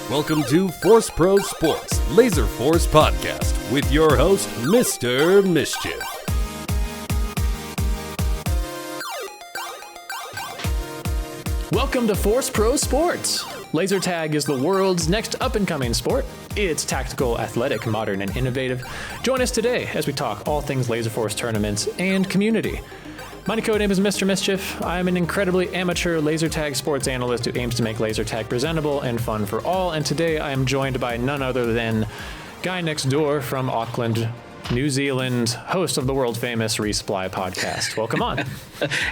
Welcome to ForceProSports Laserforce Podcast with your host, Mr. Mischief. Welcome to ForceProSports. Laser tag is the world's next up-and-coming sport. It's tactical, athletic, modern, and innovative. Join us today as we talk all things Laserforce tournaments and community. My codename is Mr. Mischief. I am an incredibly amateur laser tag sports analyst who aims to make laser tag presentable and fun for all. And today I am joined by none other than GuyNextDoor from Auckland, New Zealand, host of the world famous Resupply podcast. Welcome on.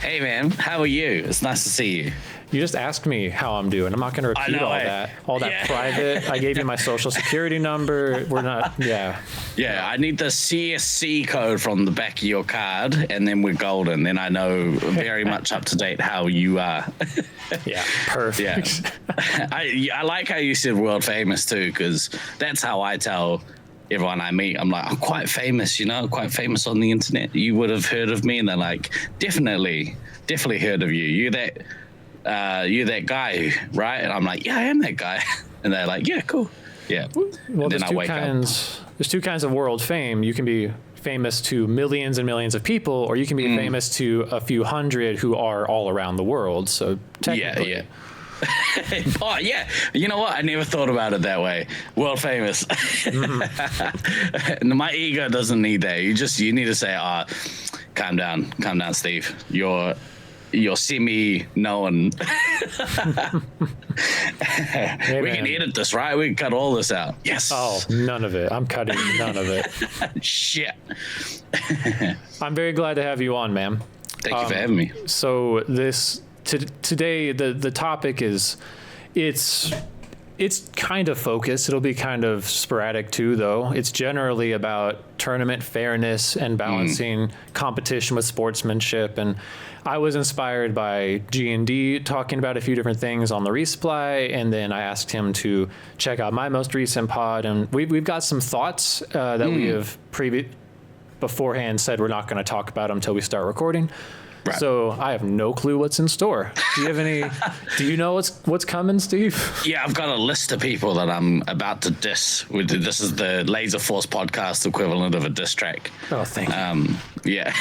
Hey man, how are you? It's nice to see you. You just asked me how I'm doing. I'm not going to repeat all that private. I gave you my social security number. We're not, Yeah, I need the CSC code from the back of your card, and then we're golden. Then I know very much up to date how you are. Yeah, perfect. Yeah. I like how you said world famous too, because that's how I tell everyone I meet. I'm like, I'm quite famous, quite famous on the internet. You would have heard of me, and they're like, definitely heard of you. You're that guy, right? And I'm like, yeah, I am that guy. And they're like, yeah, cool. Yeah. Well, there's two kinds of world fame. You can be famous to millions and millions of people, or you can be famous to a few hundred who are all around the world. So technically. Yeah. Oh yeah, you know what? I never thought about it that way. World famous. Mm-hmm. My ego doesn't need that. You need to say, calm down, Steve. You're semi-known. Hey, we can edit this, right? We can cut all this out. Yes. Oh, none of it. I'm cutting none of it. Shit. I'm very glad to have you on, ma'am. Thank you for having me. So today the topic is it's kind of focused. It'll be kind of sporadic too, though. It's generally about tournament fairness and balancing competition with sportsmanship. And I was inspired by G&D talking about a few different things on the resupply, and then I asked him to check out my most recent pod, and we've got some thoughts that we have beforehand said we're not going to talk about them until we start recording. Right. So I have no clue what's in store. Do you have any? Do you know what's coming, Steve? Yeah, I've got a list of people that I'm about to diss. This is the Laserforce podcast equivalent of a diss track. Oh, thank you. Yeah,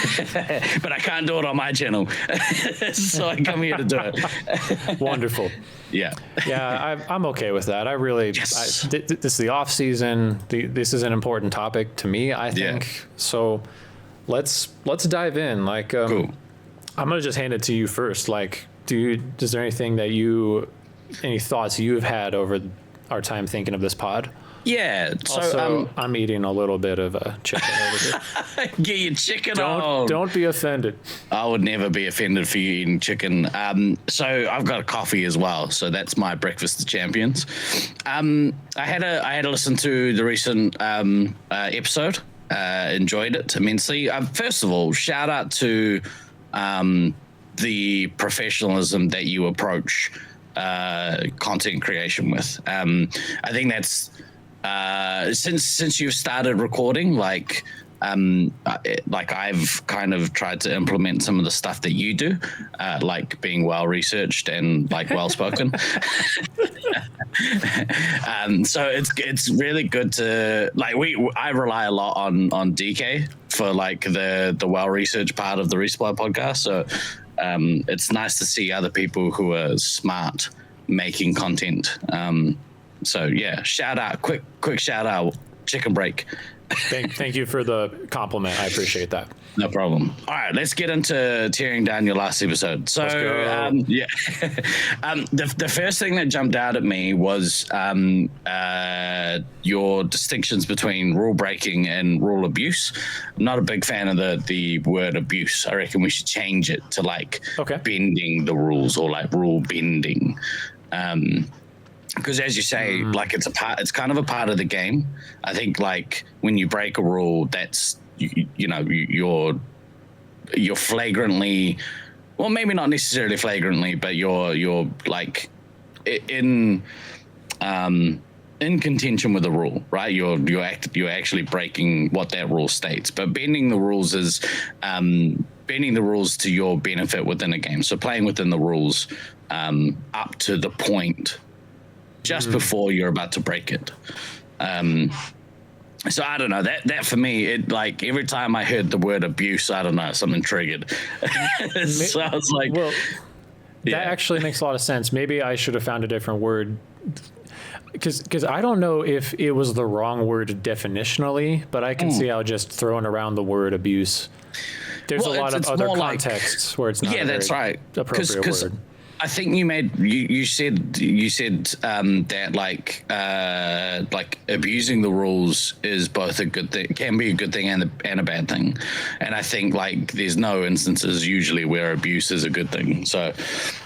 but I can't do it on my channel, so I come here to do it. Wonderful. Yeah. Yeah, I'm okay with that. I really, this is the off season. This is an important topic to me, I think. Yeah. So let's dive in. Cool. I'm going to just hand it to you first. Is there anything any thoughts you've had over our time thinking of this pod? Yeah. So I'm eating a little bit of a chicken over here. Get your chicken on. Don't be offended. I would never be offended for you eating chicken. So I've got a coffee as well. So that's my breakfast of champions. I had to listen to the recent episode. Enjoyed it immensely. First of all, shout out to the professionalism that you approach content creation with. I think that's since you've started recording, I've kind of tried to implement some of the stuff that you do, like being well researched and well spoken. So it's really good to I rely a lot on DK for the well researched part of the Resupply podcast. So it's nice to see other people who are smart making content. So yeah, shout out, quick shout out, chicken break. Thank you for the compliment. I appreciate that. No problem. All right, let's get into tearing down your last episode. So, the first thing that jumped out at me was your distinctions between rule breaking and rule abuse. I'm not a big fan of the word abuse. I reckon we should change it to bending the rules or rule bending. Because as you say, it's kind of a part of the game. I think when you break a rule, that's you're flagrantly, well, maybe not necessarily flagrantly, but you're in contention with the rule, right? You're actually breaking what that rule states. But bending the rules is bending the rules to your benefit within a game. So playing within the rules up to the point just before you're about to break it. So I don't know, that for me, it like every time I heard the word abuse, I don't know, something triggered. So I was like, well, that actually makes a lot of sense. Maybe I should have found a different word, because I don't know if it was the wrong word definitionally, but I can see how just throwing around the word abuse, there's a lot of other contexts where it's not that's right. Appropriate word. I think you said that like abusing the rules is both a good thing, can be a good thing and a bad thing, and I think like there's no instances usually where abuse is a good thing. So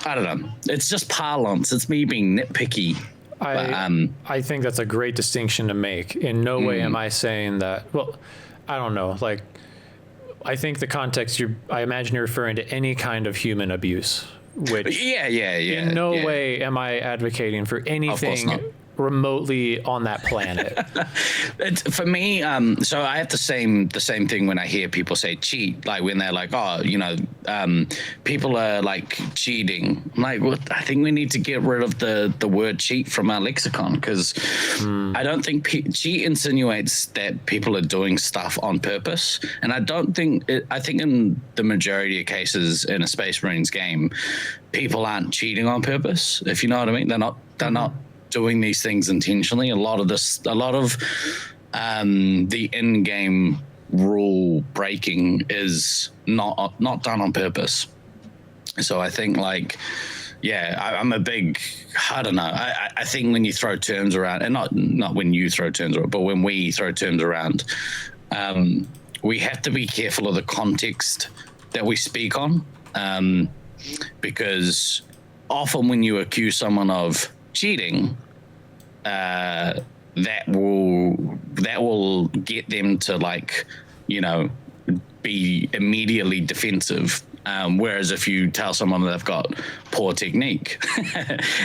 I don't know. It's just parlance. It's me being nitpicky. I think that's a great distinction to make. In no way am I saying that. Well, I don't know. Like, I think the context I imagine you're referring to any kind of human abuse. Which in no way am I advocating for anything remotely on that planet. For me, so I have the same thing when I hear people say cheat, like when they're like, oh, people are like cheating. I'm like, well, I think we need to get rid of the word cheat from our lexicon, because I don't think cheat insinuates that people are doing stuff on purpose, and I think in the majority of cases in a Space Marines game, people aren't cheating on purpose, if you know what I mean. They're not doing these things intentionally. A lot of the in-game rule breaking is not done on purpose. So I think I'm a big, I don't know. I think when you throw terms around, and not when you throw terms around, but when we throw terms around, we have to be careful of the context that we speak on, because often when you accuse someone of cheating, that will get them to be immediately defensive. Whereas if you tell someone they've got poor technique,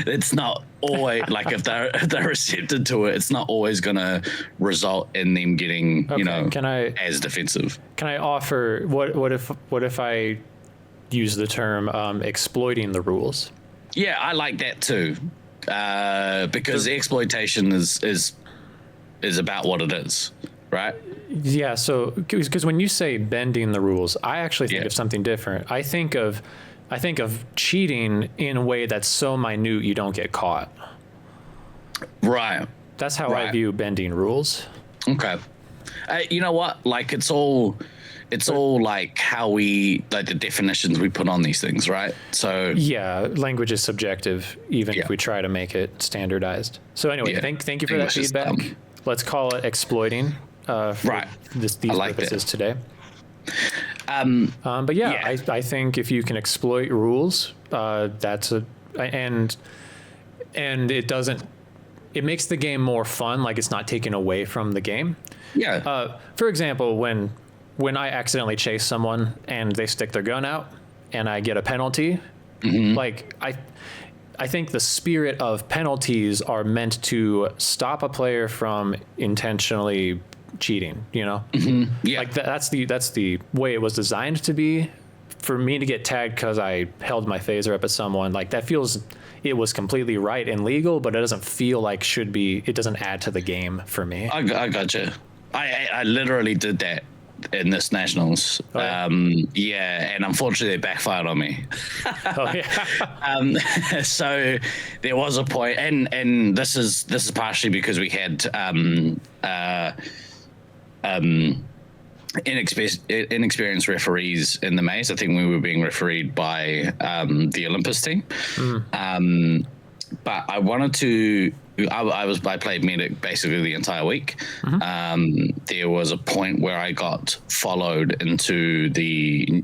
it's not always if they're receptive to it, it's not always going to result in them getting as defensive. Can I offer what if I use the term exploiting the rules? Yeah, I like that too, because the exploitation is about what it is, right? Yeah. So, because when you say bending the rules, I actually think of something different. I think of cheating in a way that's so minute you don't get caught. Right. That's how I view bending rules. Okay. You know what? Like it's all like how we the definitions we put on these things, right? So yeah, language is subjective, even if we try to make it standardized. So anyway, thank you for that feedback. Let's call it exploiting for these purposes today. But I think if you can exploit rules, and it makes the game more fun. Like it's not taken away from the game. Yeah. For example, when I accidentally chase someone and they stick their gun out and I get a penalty, I think the spirit of penalties are meant to stop a player from intentionally cheating, Yeah. Like that's the way it was designed to be. For me to get tagged because I held my phaser up at someone, it was completely right and legal, but it doesn't feel like it doesn't add to the game for me. I gotcha. I literally did that in this Nationals. Oh, yeah. And unfortunately it backfired on me. Oh, yeah. So there was a point, and this is partially because we had inexperienced referees in the maze. I think we were being refereed by the Olympus team. But I wanted to. I played medic basically the entire week. There was a point where I got followed into the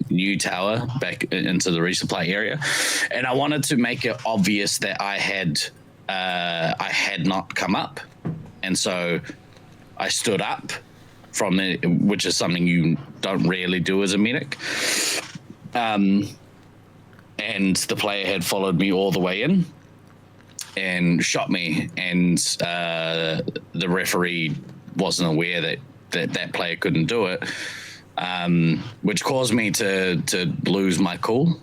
new tower back into the resupply area, and I wanted to make it obvious that I had not come up, and so I stood up from it, which is something you don't really do as a medic. And the player had followed me all the way in and shot me, and the referee wasn't aware that player couldn't do it. which caused me to lose my cool,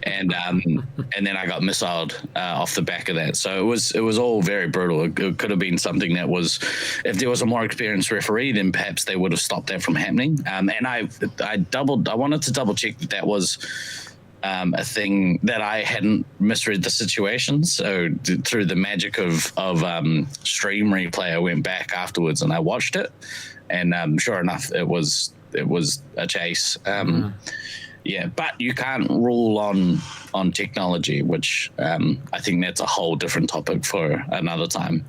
and then I got missiled off the back of that. So it was all very brutal. It could have been something that was, if there was a more experienced referee, then perhaps they would have stopped that from happening. And I wanted to double check that was a thing, that I hadn't misread the situation. So through the magic of stream replay, I went back afterwards and I watched it. And sure enough, it was a chase. Yeah, but you can't rule on technology, which I think that's a whole different topic for another time.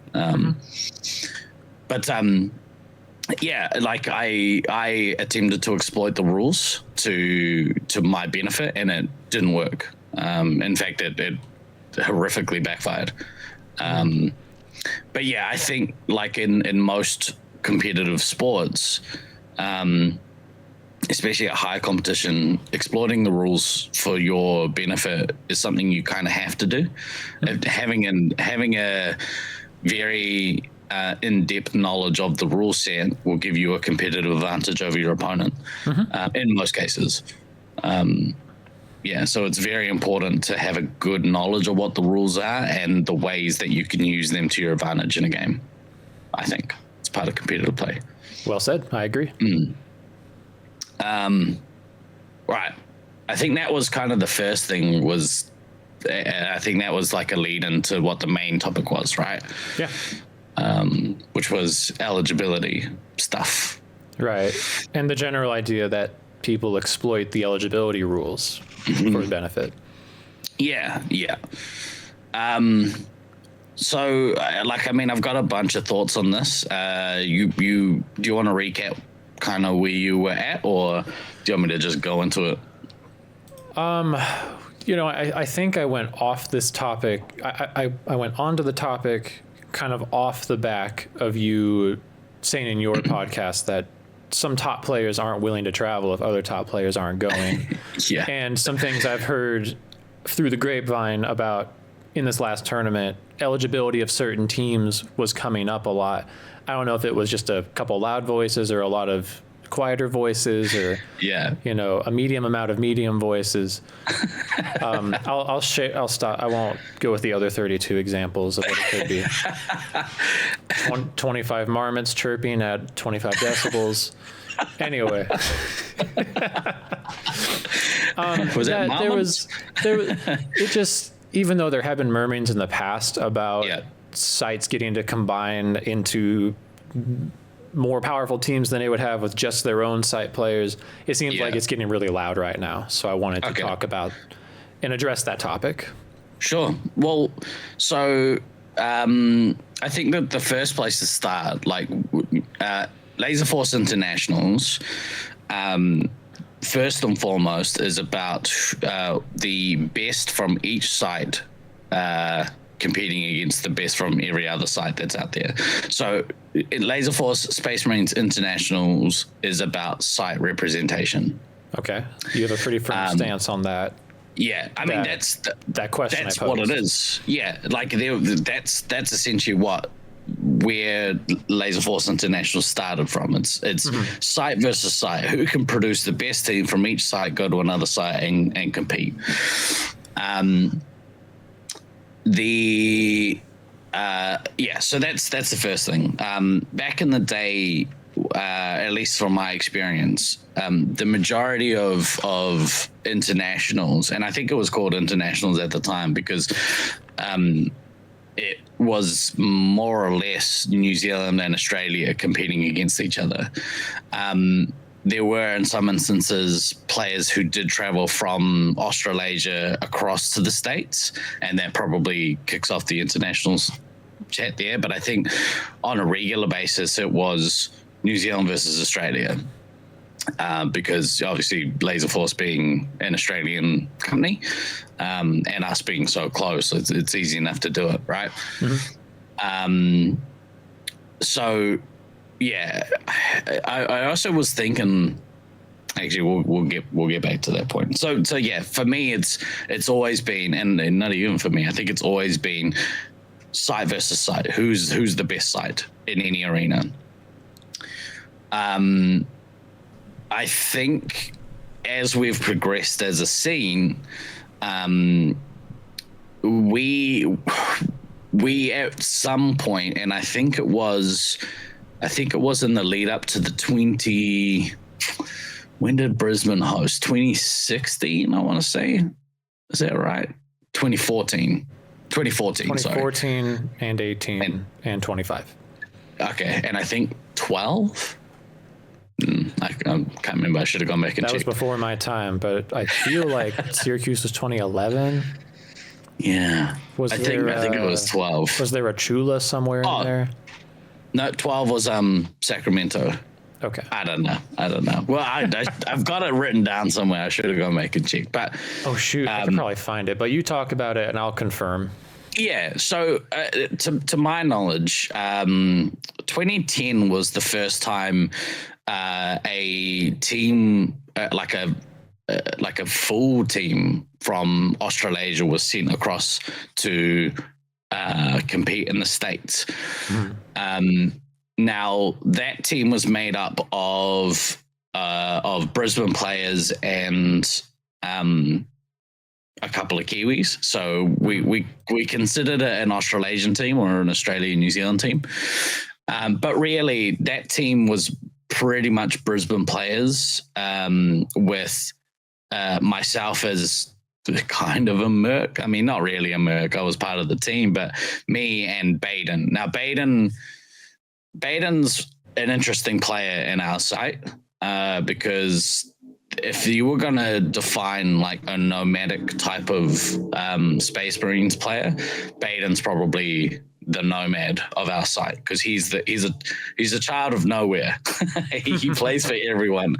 But yeah, like I attempted to exploit the rules to my benefit, and it didn't work. In fact, it horrifically backfired. But yeah, I think like in most competitive sports, especially at high competition, exploiting the rules for your benefit is something you kind of have to do. Having a very in-depth knowledge of the rule set will give you a competitive advantage over your opponent in most cases. Yeah, so it's very important to have a good knowledge of what the rules are and the ways that you can use them to your advantage in a game. I think it's part of competitive play. Well said. I agree. Right. I think that was kind of the first thing. I think that was like a lead into what the main topic was, right? Yeah. Which was eligibility stuff. Right. And the general idea that people exploit the eligibility rules for benefit. Yeah. So, like, I mean, I've got a bunch of thoughts on this. Do you want to recap kind of where you were at, or do you want me to just go into it? I think I went off this topic. I went onto the topic kind of off the back of you saying in your podcast that some top players aren't willing to travel if other top players aren't going. Yeah. And some things I've heard through the grapevine about in this last tournament, eligibility of certain teams was coming up a lot. I don't know if it was just a couple loud voices or a lot of quieter voices, or a medium amount of medium voices. I'll stop. I won't go with the other 32 examples of what it could be. 25 marmots chirping at 25 decibels. Anyway, was that marmots? It just, even though there have been mermaids in the past about sites getting to combine into more powerful teams than they would have with just their own site players, it seems like it's getting really loud right now. So I wanted to talk about and address that topic. Sure. Well, so I think that the first place to start, like Laserforce Internationals, first and foremost is about the best from each site competing against the best from every other site that's out there. So Laserforce Space Marines Internationals is about site representation. Okay. You have a pretty firm stance on that. Yeah, I mean that's that question. That's what it is. Yeah, like that's essentially where Laserforce International started from. It's site versus site. Who can produce the best team from each site, go to another site and compete. So that's the first thing. Back in the day, at least from my experience, the majority of internationals, and I think it was called internationals at the time because it was more or less New Zealand and Australia competing against each other. There were, in some instances, players who did travel from Australasia across to the States, and that probably kicks off the internationals chat there. But I think on a regular basis, it was New Zealand versus Australia, because obviously Laserforce being an Australian company, and us being so close, it's easy enough to do it, right? So yeah, I also was thinking. Actually, we'll get back to that point. So yeah, for me, it's always been, and not even for me, I think it's always been site versus site. Who's the best site in any arena? I think as we've progressed as a scene, we at some point, and I think it was in the lead up to the when did Brisbane host? 2016, I want to say. Is that right? 2014. 2014 sorry. And 18 and 25. Okay, and I think 12? I can't remember. I should have gone back and checked. That was before my time, but I feel like Syracuse was 2011. Yeah. I think it was 12. Was there a Chula somewhere in there? No, 12 was Sacramento. Okay. I don't know. Well, I've got it written down somewhere. I should have gone back and checked. But oh shoot, I can probably find it. But you talk about it, and I'll confirm. Yeah. So to my knowledge, 2010 was the first time a team like a full team from Australasia was sent across to compete in the States. Now that team was made up of Brisbane players and a couple of Kiwis. So we considered it an Australasian team or an Australia-New Zealand team. But really that team was pretty much Brisbane players, with myself as kind of a merc. I mean, not really a merc. I was part of the team, but me and Baden. Now Baden's an interesting player in our site, because if you were going to define like a nomadic type of Space Marines player, Baden's probably the nomad of our site, because he's a child of nowhere. He plays for everyone,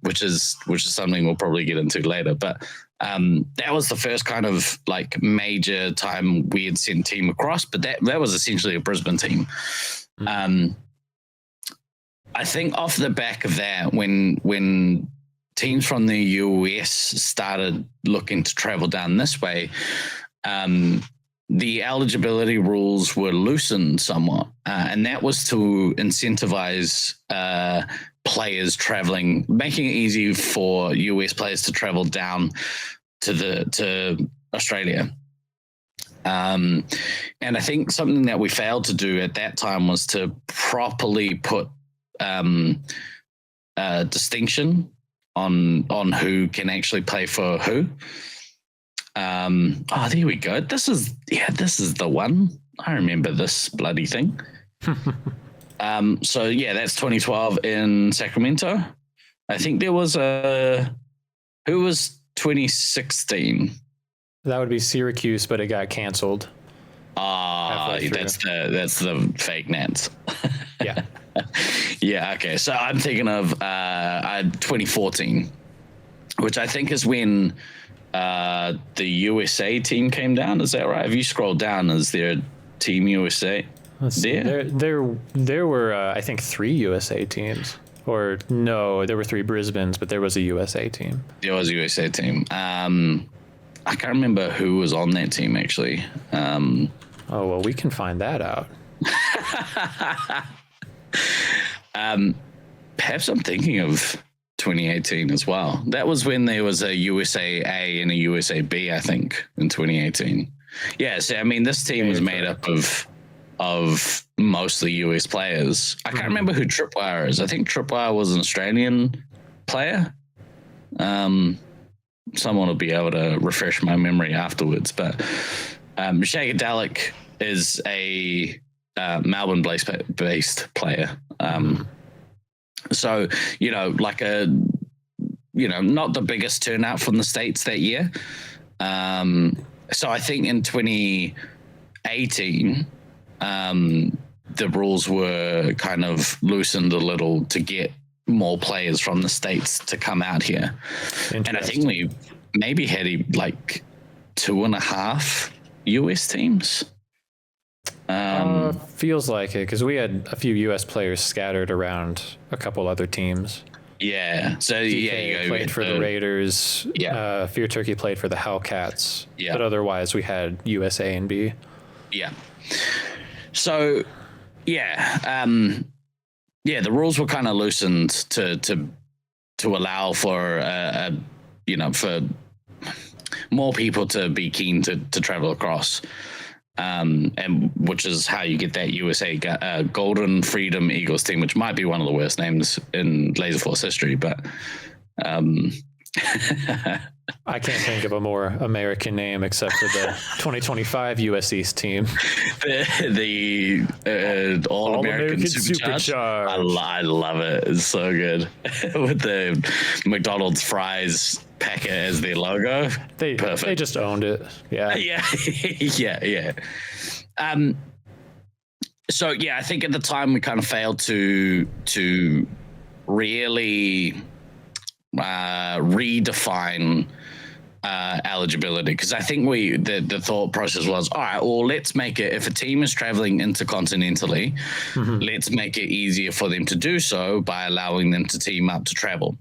which is something we'll probably get into later. But that was the first kind of like major time we had sent team across, but that was essentially a Brisbane team. I think off the back of that, when teams from the US started looking to travel down this way, the eligibility rules were loosened somewhat, and that was to incentivize players traveling, making it easy for US players to travel down to Australia. And I think something that we failed to do at that time was to properly put distinction on who can actually play for who. There we go. This is the one. I remember this bloody thing. So yeah, that's 2012 in Sacramento. I think there was who was 2016? That would be Syracuse, but it got canceled. That's the fake Nats. Yeah. Yeah, okay. So I'm thinking of 2014, which I think is when the USA team came down. Is that right? Have you scrolled down? Is there Team USA there? There were, I think, 3 USA teams. Or no, there were 3 Brisbanes, but there was a USA team. There was a USA team. I can't remember who was on that team, actually. Oh, well, we can find that out. Perhaps I'm thinking of 2018 as well. That was when there was a USA A and a USA B, I think, in 2018. Yeah, so I mean, this team was made up of mostly US players. I can't remember who Tripwire is. I think Tripwire was an Australian player. Someone will be able to refresh my memory afterwards, but Shagadelic is a Melbourne-based player. So, like not the biggest turnout from the States that year. So I think in 2018, the rules were kind of loosened a little to get more players from the States to come out here. And I think we maybe had like 2.5 US teams. Feels like it, because we had a few US players scattered around a couple other teams. Yeah. So DK played for the Raiders. Yeah. Fear Turkey played for the Hellcats. Yeah. But otherwise we had USA and B. Yeah. So, yeah. yeah, the rules were kind of loosened to allow for for more people to be keen to travel across, and which is how you get that USA Golden Freedom Eagles team, which might be one of the worst names in Laserforce history, but I can't think of a more American name except for the 2025 US East team. The All-American Supercharged. I love it. It's so good. With the McDonald's fries packet as their logo. They just owned it. Yeah. Yeah. So yeah, I think at the time we kind of failed to really redefine eligibility, because I think the thought process was, all right, well, let's make it, if a team is traveling intercontinentally, let's make it easier for them to do so by allowing them to team up to travel.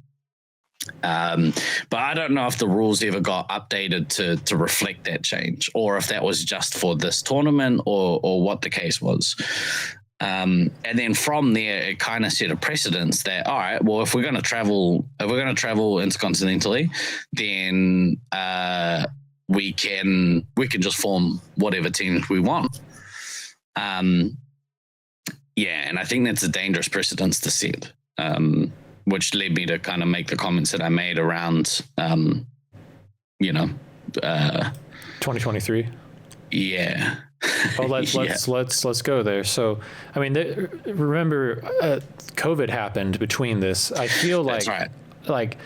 But I don't know if the rules ever got updated to reflect that change, or if that was just for this tournament, or what the case was. And then from there, it kind of set a precedence that, all right, well, if we're going to travel intercontinentally, then we can just form whatever teams we want. And I think that's a dangerous precedence to set, which led me to kind of make the comments that I made around, 2023. Yeah. Oh, let's go there. So, I mean, remember, COVID happened between this. I feel like, that's right. Like,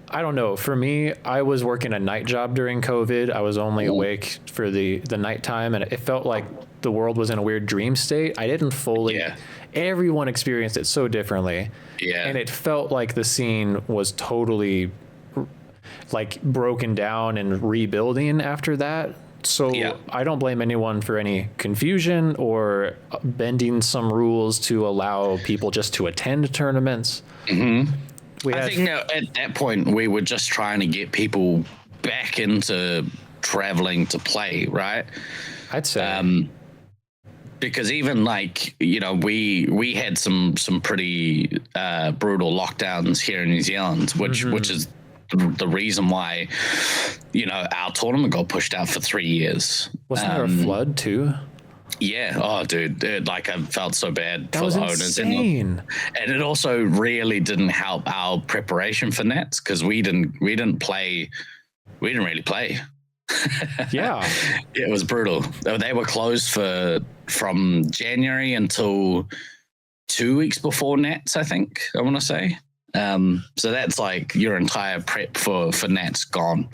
I don't know. For me, I was working a night job during COVID. I was only awake for the nighttime, and it felt like the world was in a weird dream state. I didn't fully. Yeah. Everyone experienced it so differently. Yeah. And it felt like the scene was totally like broken down and rebuilding after that. So I don't blame anyone for any confusion or bending some rules to allow people just to attend tournaments. Mm-hmm. I think at that point we were just trying to get people back into traveling to play, right? I'd say. Because even we had some pretty brutal lockdowns here in New Zealand, which is the reason why our tournament got pushed out for 3 years. Wasn't there a flood too? Yeah. Oh, dude. I felt so bad for the owners. And it also really didn't help our preparation for Nets, because we didn't really play. Yeah. It was brutal. They were closed from January until 2 weeks before Nets, I think, I want to say. So that's like your entire prep for Nats gone.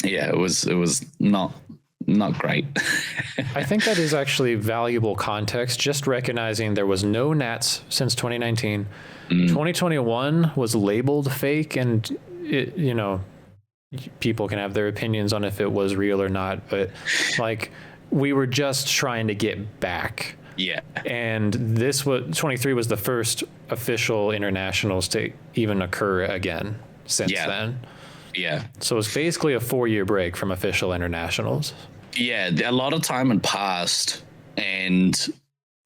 It was not great. I think that is actually valuable context, just recognizing there was no Nats since 2019. 2021 was labeled fake, and people can have their opinions on if it was real or not, but we were just trying to get back. Yeah. And 23 was the first official internationals to even occur again since then. Yeah. So it's basically a 4-year break from official internationals. Yeah. A lot of time had passed, and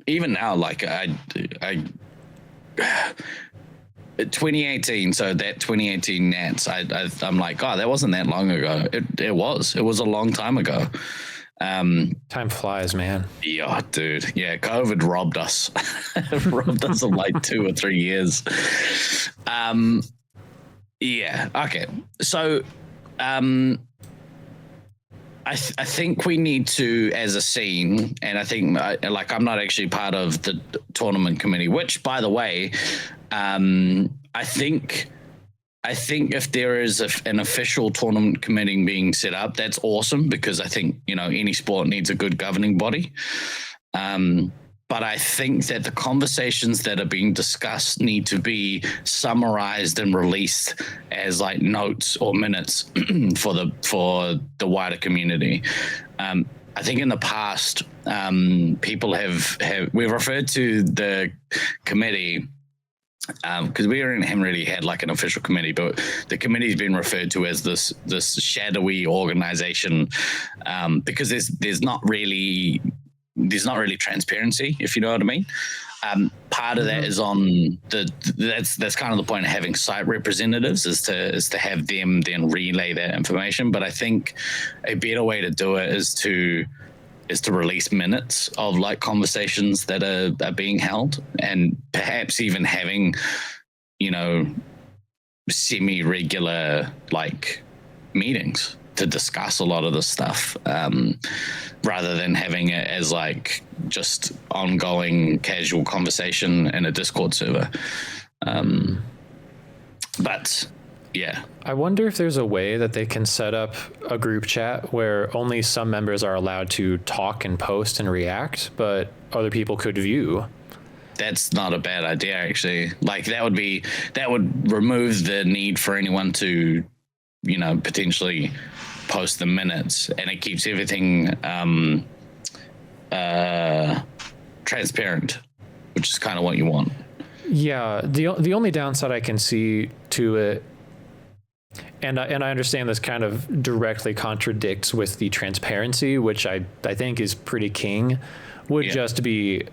even now, 2018. So that 2018 Nats, I'm like, oh, that wasn't that long ago. It was a long time ago. Time flies, man. Yeah, dude. Yeah, COVID robbed us. Robbed us of 2 or 3 years. Yeah. Okay. So, I think we need to, as a scene, and I think I'm not actually part of the tournament committee, which, by the way, I think if there is an official tournament committee being set up, that's awesome, because I think, any sport needs a good governing body. But I think that the conversations that are being discussed need to be summarized and released as notes or minutes for the wider community. I think in the past, people we've referred to the committee, because we haven't really had an official committee, but the committee's been referred to as this shadowy organization, because there's not really transparency, if you know what I mean. Part of that is on that's kind of the point of having site representatives is to have them then relay that information. But I think a better way to do it is to release minutes of like conversations that are being held, and perhaps even having, semi-regular like meetings to discuss a lot of this stuff, rather than having it as like just ongoing casual conversation in a Discord server. But yeah, I wonder if there's a way that they can set up a group chat where only some members are allowed to talk and post and react, but other people could view. That's not a bad idea, actually. Like that would remove the need for anyone to, potentially post the minutes, and it keeps everything transparent, which is kind of what you want. Yeah, the only downside I can see to it, and I understand this kind of directly contradicts with the transparency, which I think is pretty king, would just be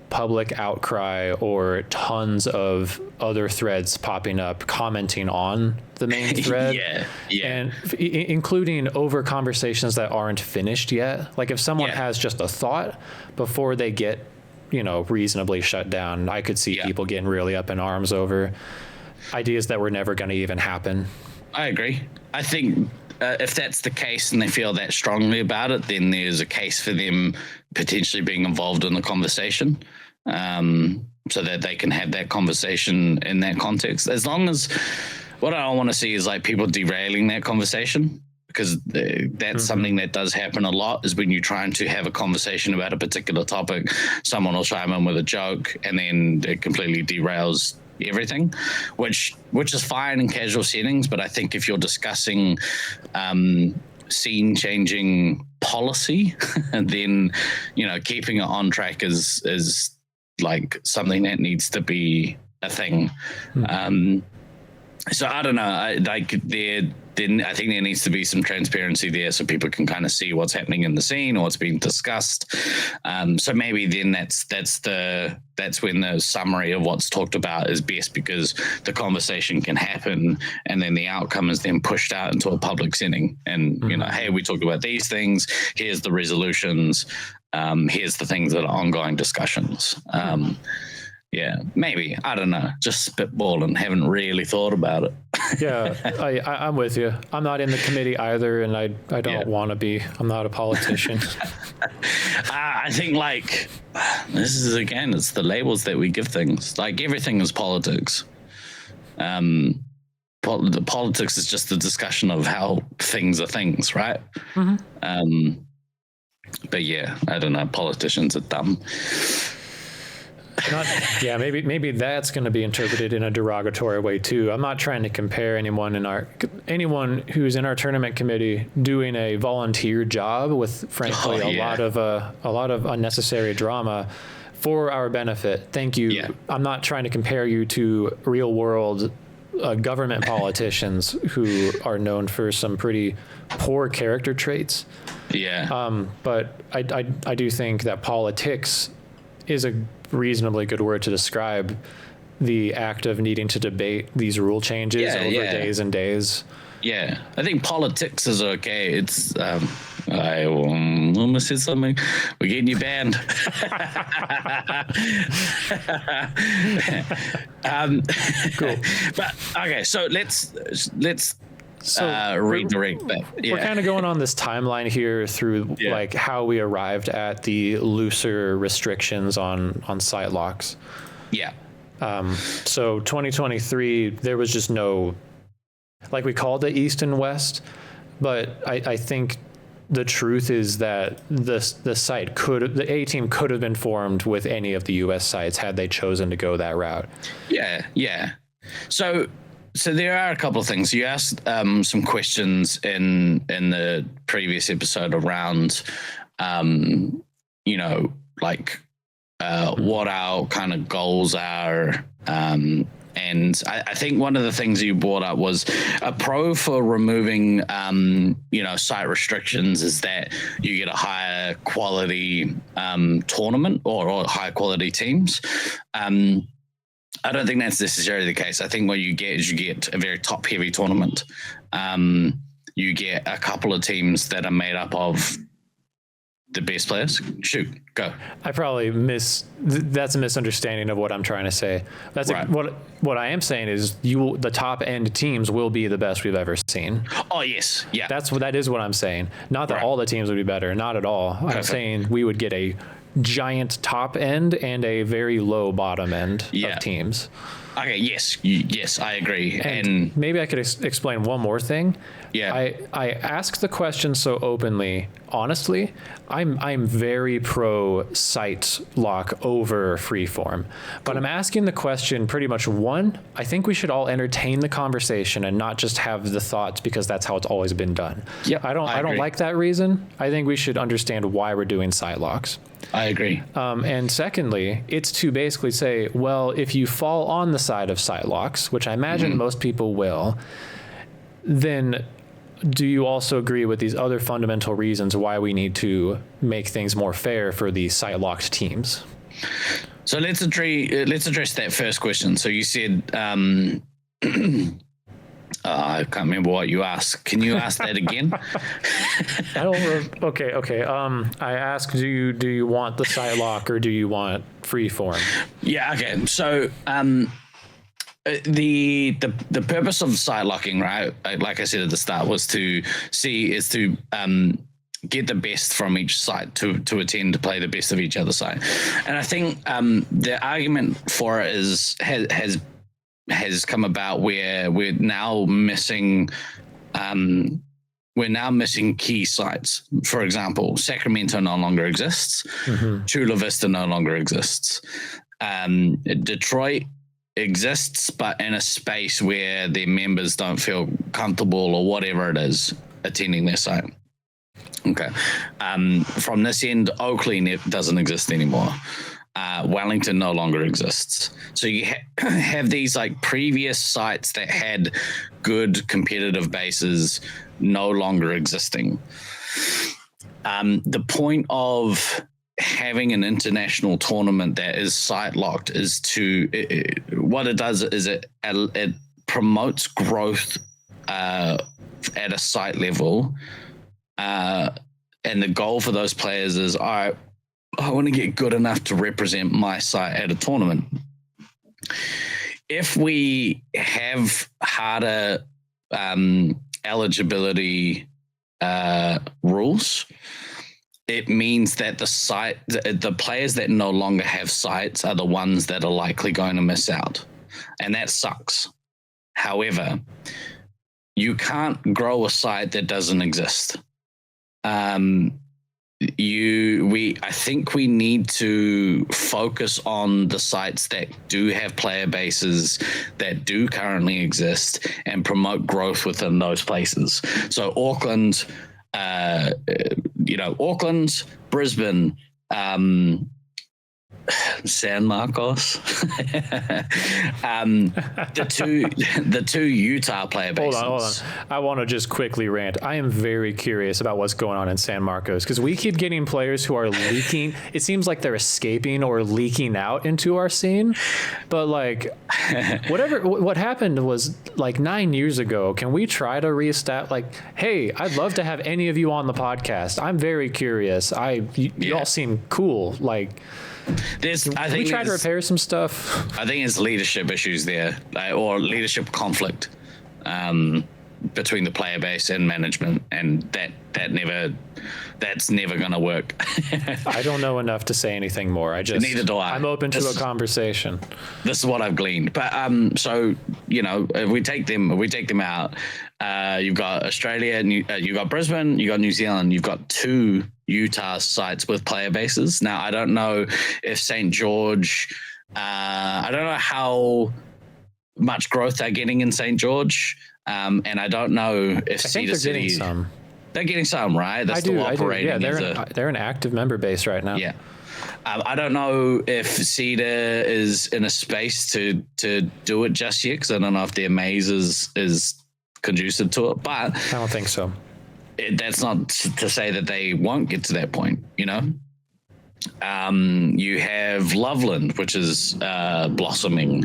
public outcry or tons of other threads popping up commenting on the main thread. And including over conversations that aren't finished yet. Like if someone has just a thought before they get, reasonably shut down, I could see people getting really up in arms over ideas that were never going to even happen. I agree. I think if that's the case and they feel that strongly about it, then there's a case for them potentially being involved in the conversation, so that they can have that conversation in that context. As long as what I don't want to see is like people derailing that conversation, because that's something that does happen a lot, is when you're trying to have a conversation about a particular topic, someone will chime in with a joke and then it completely derails everything, which is fine in casual settings. But I think if you're discussing scene changing policy, then keeping it on track is like something that needs to be a thing. So I don't know. I think there needs to be some transparency there, so people can kind of see what's happening in the scene or what's being discussed. So maybe then that's when the summary of what's talked about is best, because the conversation can happen and then the outcome is then pushed out into a public setting. And hey, we talked about these things. Here's the resolutions. Here's the things that are ongoing discussions. Yeah, maybe. I don't know. Just spitballing. Haven't really thought about it. Yeah, I'm with you. I'm not in the committee either, and I don't want to be. I'm not a politician. I think, like, this is, again, it's the labels that we give things. Like, everything is politics. The politics is just the discussion of how things are things, right? But yeah, I don't know. Politicians are dumb. Maybe that's going to be interpreted in a derogatory way too. I'm not trying to compare anyone who's in our tournament committee doing a volunteer job with, frankly, a lot of unnecessary drama for our benefit. Thank you. Yeah. I'm not trying to compare you to real world government politicians who are known for some pretty poor character traits. Yeah. But I do think that politics is a reasonably good word to describe the act of needing to debate these rule changes over days and days. Yeah, I think politics is okay. It's I almost said something. We're getting you banned. Cool. But okay, so let's redirect that. Yeah. We're kind of going on this timeline here through like how we arrived at the looser restrictions on site locks. Yeah. So 2023, there was just no, like, we called it East and West, but I think the truth is that the A team could have been formed with any of the U.S. sites had they chosen to go that route. Yeah. So there are a couple of things. You asked some questions in the previous episode around, what our kind of goals are And I think one of the things you brought up was a pro for removing, site restrictions is that you get a higher quality tournament or higher quality teams. I don't think that's necessarily the case. I think what you get is you get a very top heavy tournament. You get a couple of teams that are made up of the best players. Shoot, go. I probably that's a misunderstanding of what I'm trying to say. That's right. What I am saying is the top end teams will be the best we've ever seen. Oh yes, yeah. That is what I'm saying. Not that all the teams would be better, not at all. Perfect. I'm saying we would get a giant top end and a very low bottom end of teams. Okay, yes, I agree. And maybe I could explain one more thing. Yeah. I ask the question so openly, honestly. I'm very pro site lock over freeform, but I'm asking the question pretty much I think we should all entertain the conversation and not just have the thoughts because that's how it's always been done. Yeah, I don't like that reason. I think we should understand why we're doing site locks. I agree. And secondly, it's to basically say, well, if you fall on the side of site locks, which I imagine most people will, then do you also agree with these other fundamental reasons why we need to make things more fair for the site locked teams? So let's address that first question. So you said, I can't remember what you asked. Can you ask that again? Okay. I asked, do you want the site lock or do you want freeform? Yeah. Okay. So, the purpose of site locking, right? Like I said at the start, was to get the best from each site to attend to play the best of each other site. And I think the argument for it has come about where we're now missing key sites. For example, Sacramento no longer exists. Chula Vista no longer exists. Detroit exists, but in a space where their members don't feel comfortable or whatever it is attending their site. Okay. From this end, Oakley doesn't exist anymore. Wellington no longer exists. So you have these like previous sites that had good competitive bases no longer existing. The point of having an international tournament that is site locked is what it does is it promotes growth at a site level, and the goal for those players is I want to get good enough to represent my site at a tournament. If we have harder eligibility rules, it means that the players that no longer have sites are the ones that are likely going to miss out. And that sucks. However, you can't grow a site that doesn't exist. I think we need to focus on the sites that do have player bases that do currently exist and promote growth within those places. So Auckland, Brisbane, San Marcos, the two Utah player bases. Hold on. I want to just quickly rant. I am very curious about what's going on in San Marcos because we keep getting players who are leaking. It seems like they're escaping or leaking out into our scene. But like, what happened was like 9 years ago. Can we try to reestablish? Like, hey, I'd love to have any of you on the podcast. I'm very curious. You all seem cool. Like. Can we try to repair some stuff? I think it's leadership issues there, or leadership conflict between the player base and management, and that's never going to work. I don't know enough to say anything more. Neither do I. I'm open to a conversation. This is what I've gleaned. But so if we take them out. You've got Australia, you've got Brisbane, you've got New Zealand, you've got 2 Utah sites with player bases. Now, I don't know if St. George, I don't know how much growth they're getting in St. George, and I don't know if Cedar City. Getting some. They're getting some, right? They're still operating. Yeah, they're an active member base right now. Yeah. I don't know if Cedar is in a space to do it just yet, because I don't know if their maze is conducive to it. But I don't think so. That's not to say that they won't get to that point, you know? You have Loveland, which is blossoming.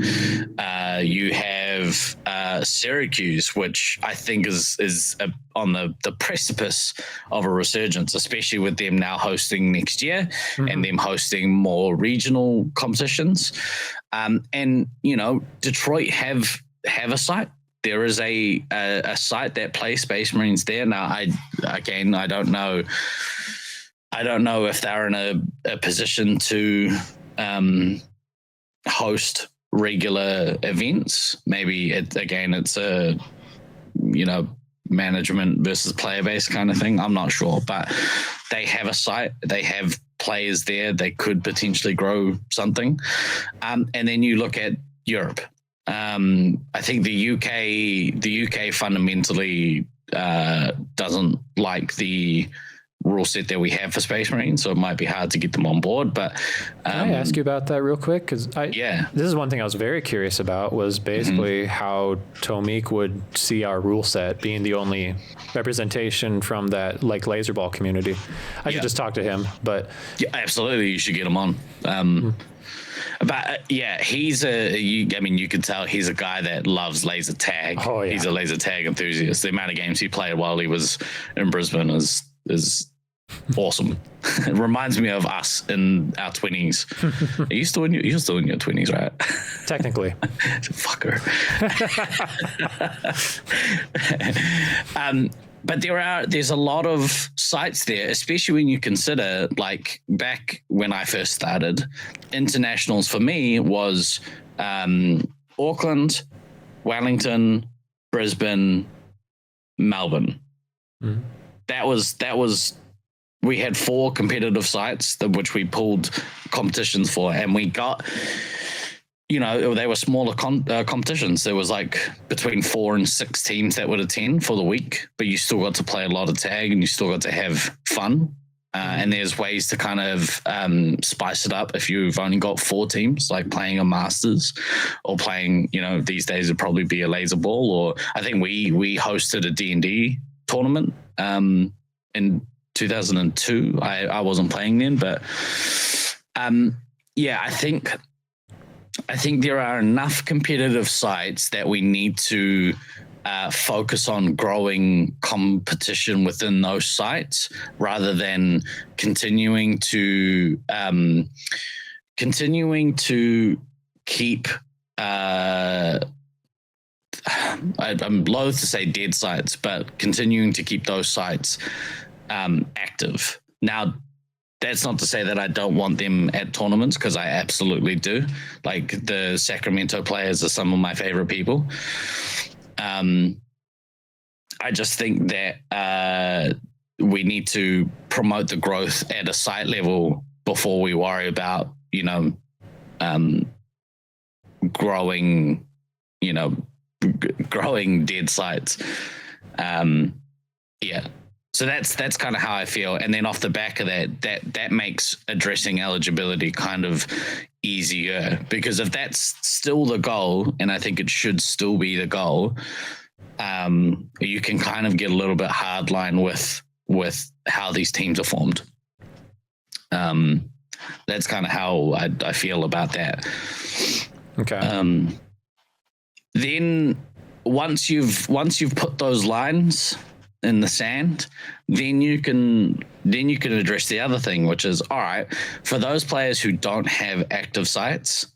You have Syracuse, which I think is on the precipice of a resurgence, especially with them now hosting next year and them hosting more regional competitions. And you know, Detroit have a site. There is a site that plays Space Marines there. Now, I don't know. I don't know if they're in a position to host regular events. Maybe it's a, you know, management versus player base kind of thing. I'm not sure, but they have a site. They have players there. They could potentially grow something. And then you look at Europe. I think the UK fundamentally doesn't like the rule set that we have for Space Marines, so it might be hard to get them on board. But can I ask you about that real quick? Because this is one thing I was very curious about, was basically how Tomik would see our rule set being the only representation from that like Laserball community. I should just talk to him, but yeah, absolutely, you should get him on. But you can tell he's a guy that loves laser tag. Oh, yeah. He's a laser tag enthusiast. The amount of games he played while he was in Brisbane is awesome. It reminds me of us in our 20s. You're still in your 20s, right? Technically. Fucker. But there's a lot of sites there, especially when you consider, like, back when I first started, internationals for me was Auckland, Wellington, Brisbane, Melbourne. That was we had 4 competitive sites which we pulled competitions for, and we got, you know, they were smaller competitions. There was like between 4 and 6 teams that would attend for the week, but you still got to play a lot of tag and you still got to have fun. And there's ways to kind of spice it up if you've only got 4 teams, like playing a Masters or playing, you know, these days it'd probably be a Laserball, or I think we hosted a D&D tournament in 2002. I wasn't playing then, but I think there are enough competitive sites that we need to focus on growing competition within those sites rather than continuing to keep I'm loath to say dead sites, but continuing to keep those sites active. Now, that's not to say that I don't want them at tournaments, because I absolutely do. Like, the Sacramento players are some of my favorite people. I just think that we need to promote the growth at a site level before we worry about, you know, growing dead sites. So that's kind of how I feel. And then off the back of that makes addressing eligibility kind of easier, because if that's still the goal, and I think it should still be the goal, you can kind of get a little bit hardline with how these teams are formed. That's kind of how I feel about that. Okay. Then once you've put those lines in the sand, then you can address the other thing, which is, all right, for those players who don't have active sites,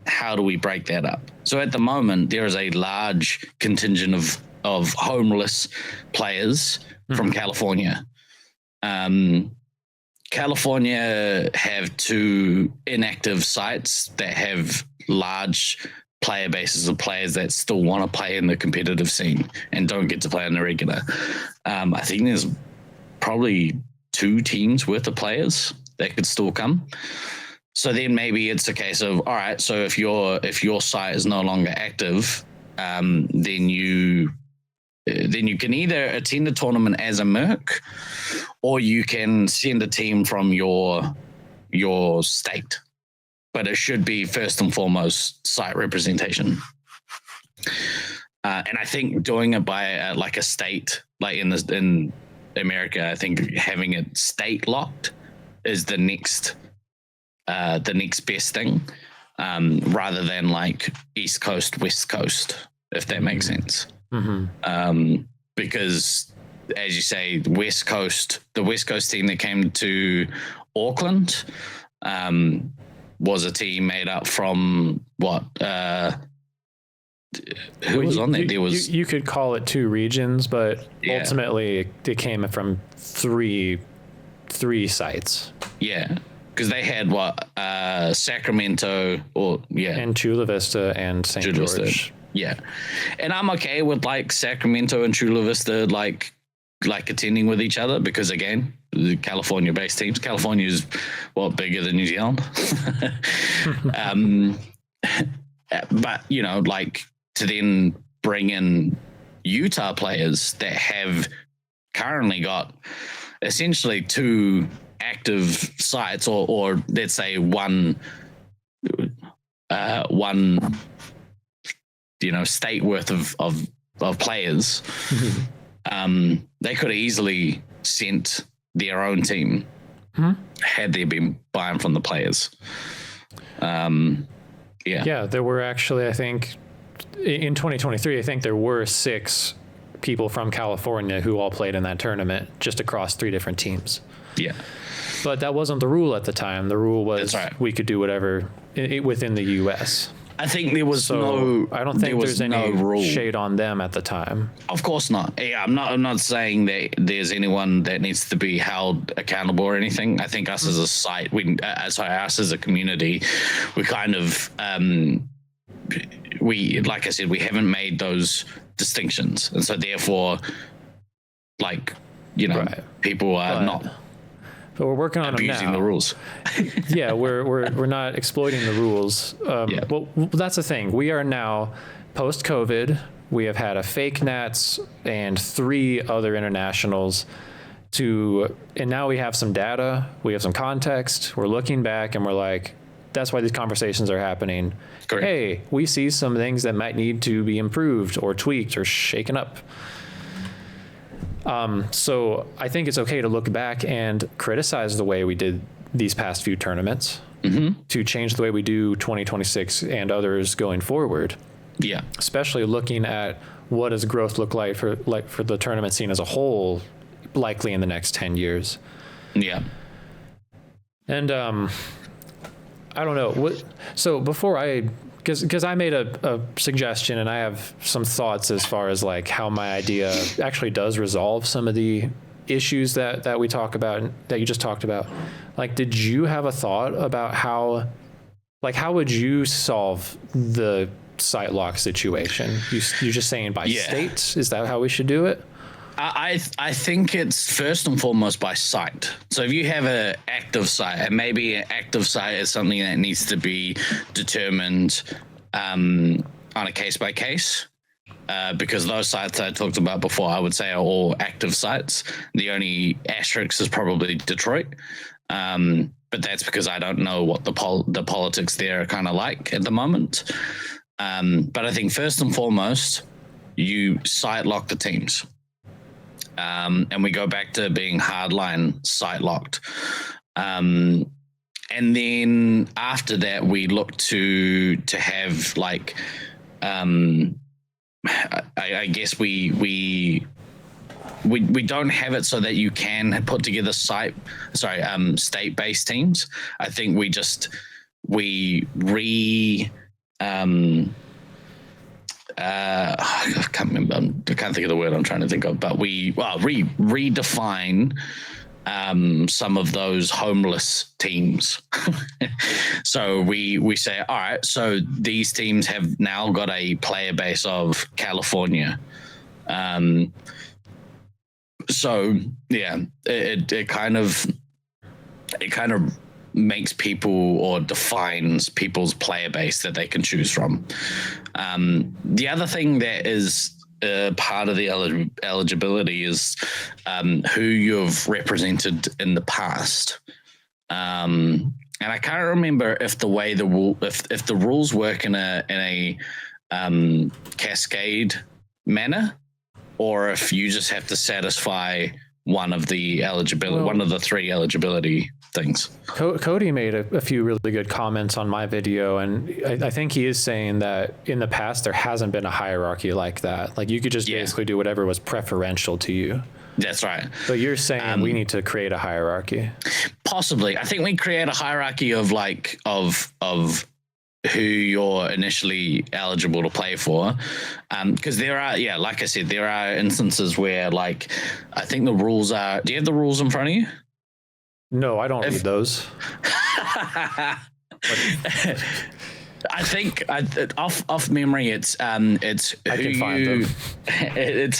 how do we break that up? So at the moment, there is a large contingent of homeless players from California. California have 2 inactive sites that have large player bases of players that still want to play in the competitive scene and don't get to play in the regular. I think there's probably 2 teams worth of players that could still come. So then maybe it's a case of, all right, so if your site is no longer active, then you can either attend a tournament as a merc, or you can send a team from your your state, but it should be first and foremost site representation. And I think doing it by like a state, like in America, I think having it state locked is the next best thing, rather than like East Coast, West Coast, if that makes sense. Because as you say, the West Coast team that came to Auckland was a team made up from what? Who was on there? There was. You could call it two regions, but ultimately it came from three sites. Yeah, because they had what Sacramento and Chula Vista and St. George. Yeah, and I'm okay with like Sacramento and Chula Vista like contending with each other because again, the California-based teams. California is bigger than New Zealand. But you know, like to then bring in Utah players that have currently got essentially two active sites, or let's say one state worth of players. They could have easily sent their own team had they been buying from the players. There were actually, I think in 2023, I think there were 6 people from California who all played in that tournament just across 3 different teams. Yeah. But that wasn't the rule at the time. The rule was we could do whatever within the U.S. I think there was I don't think there's any shade on them at the time. Of course not. Yeah, I'm not saying that there's anyone that needs to be held accountable or anything. I think us as a site, us as a community, we kind of like I said, we haven't made those distinctions, and so therefore, like people are not. But we're working on abusing the rules. Yeah, we're not exploiting the rules. Well, that's the thing. We are now post-COVID. We have had a fake Nats and 3 other internationals and now we have some data. We have some context. We're looking back and we're like, that's why these conversations are happening. Correct. Hey, we see some things that might need to be improved or tweaked or shaken up. So I think it's okay to look back and criticize the way we did these past few tournaments to change the way we do 2026 and others going forward. Yeah. Especially looking at what does growth look like for the tournament scene as a whole, likely in the next 10 years. Yeah. And I don't know. So before because I made a suggestion and I have some thoughts as far as like how my idea actually does resolve some of the issues that we talk about, that you just talked about. Like, did you have a thought about how would you solve the site lock situation? You're just saying by states? Is that how we should do it? I think it's first and foremost by site. So if you have an active site, and maybe an active site is something that needs to be determined on a case by case, because those sites I talked about before, I would say are all active sites. The only asterisk is probably Detroit, but that's because I don't know what the politics there are kind of like at the moment. But I think first and foremost, you site lock the teams. And we go back to being hardline site locked. And then after that, we look to have like, I guess we don't have it so that you can put together state-based teams. I think I can't remember. I can't think of the word I'm trying to think of. But we redefine some of those homeless teams. So we say, all right, so these teams have now got a player base of California. So yeah, it kind of makes people or defines people's player base that they can choose from. The other thing that is part of the eligibility is who you've represented in the past. and I can't remember if the way if the rules work in a cascade manner, or if you just have to satisfy one of the three eligibility things. Cody made a few really good comments on my video, and I think he is saying that in the past there hasn't been a hierarchy like that. Like you could just basically do whatever was preferential to you. That's right. But you're saying we need to create a hierarchy. Possibly. I think we create a hierarchy of who you're initially eligible to play for. Because there are, like I said, there are instances where like, I think the rules are, do you have the rules in front of you? No, I don't read those. I think off memory, it's it's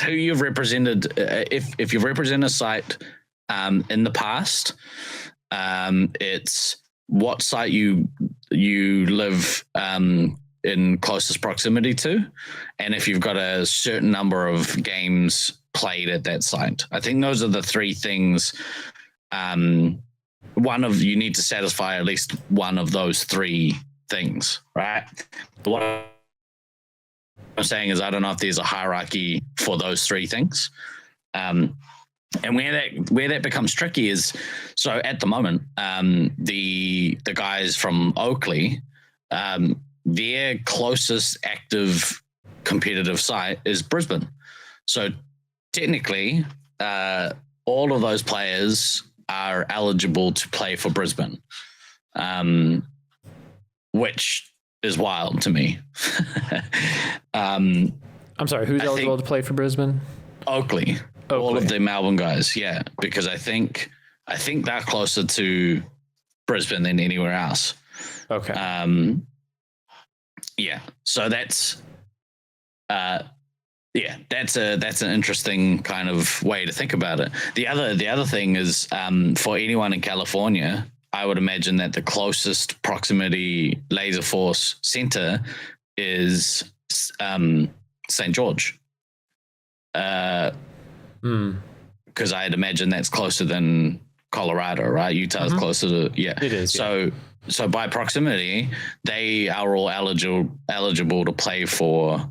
who you've represented. If you've represented a site in the past, it's what site you live in closest proximity to, and if you've got a certain number of games played at that site. I think those are the three things. You need to satisfy at least one of those three things, right? But what I'm saying is I don't know if there's a hierarchy for those three things. And where that becomes tricky is, so at the moment, the guys from Oakley, their closest active competitive site is Brisbane. So technically, all of those players are eligible to play for Brisbane. Which is wild to me. I'm sorry, who's eligible to play for Brisbane? Oakley. All of the Melbourne guys, because I think they're closer to Brisbane than anywhere else. Okay. So that's that's an interesting kind of way to think about it. The other thing is for anyone in California, I would imagine that the closest proximity Laserforce center is St. George. Because I'd imagine that's closer than Colorado, right? Utah's closer to, It is. So by proximity, they are all eligible to play for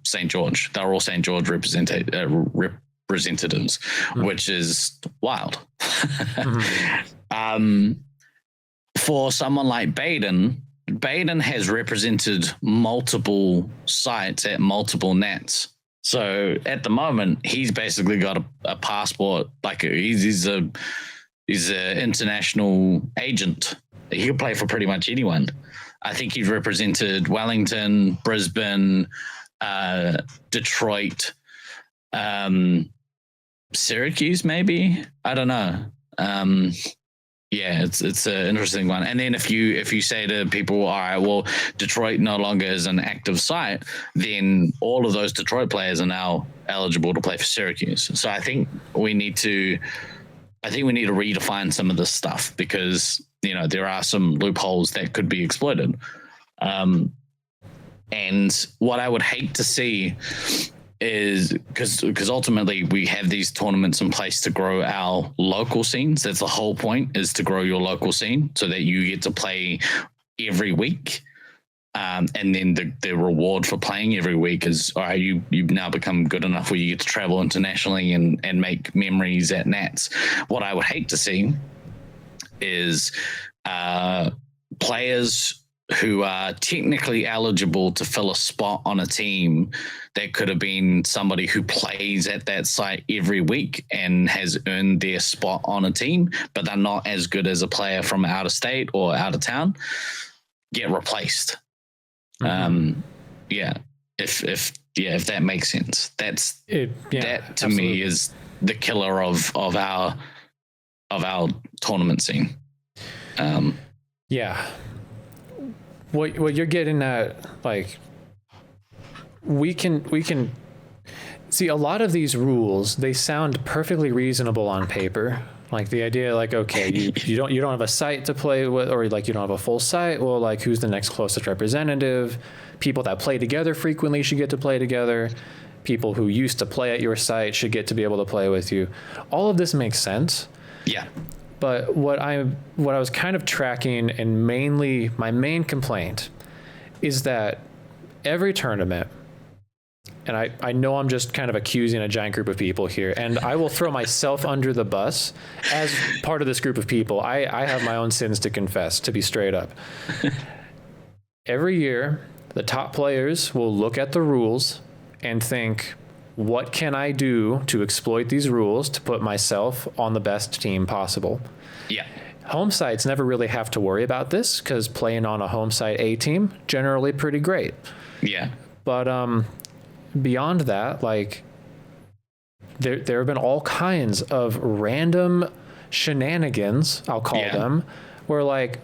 St. George. They're all St. George representatives, which is wild. For someone like Baden has represented multiple sites at multiple nats. So at the moment, he's basically got a passport. Like he's an international agent. He can play for pretty much anyone. I think he's represented Wellington, Brisbane, Detroit, Syracuse, maybe. I don't know. It's an interesting one. And then if you say to people, all right, well, Detroit no longer is an active site, then all of those Detroit players are now eligible to play for Syracuse. So I think we need to redefine some of this stuff because, there are some loopholes that could be exploited. And what I would hate to see is because ultimately we have these tournaments in place to grow our local scenes. That's the whole point, is to grow your local scene so that you get to play every week. And then the reward for playing every week is, all right, you've now become good enough where you get to travel internationally and make memories at Nats. What I would hate to see is players who are technically eligible to fill a spot on a team that could have been somebody who plays at that site every week and has earned their spot on a team, but they're not as good as a player from out of state or out of town, get replaced. If that makes sense. That's it. That to absolutely. Me is the killer of our tournament scene. What you're getting at, like, we can see a lot of these rules. They sound perfectly reasonable on paper. Like the idea, like, okay, you don't have a site to play with, or like you don't have a full site. Well, like, who's the next closest representative? People that play together frequently should get to play together. People who used to play at your site should get to be able to play with you. All of this makes sense. Yeah. But what I was kind of tracking, and mainly my main complaint, is that every tournament, and I know I'm just kind of accusing a giant group of people here, and I will throw myself under the bus as part of this group of people. I have my own sins to confess, to be straight up. Every year, the top players will look at the rules and think, what can I do to exploit these rules to put myself on the best team possible? Yeah. Home sites never really have to worry about this because playing on a home site A team, generally pretty great. Yeah. But beyond that, like, there have been all kinds of random shenanigans, I'll call them, where like,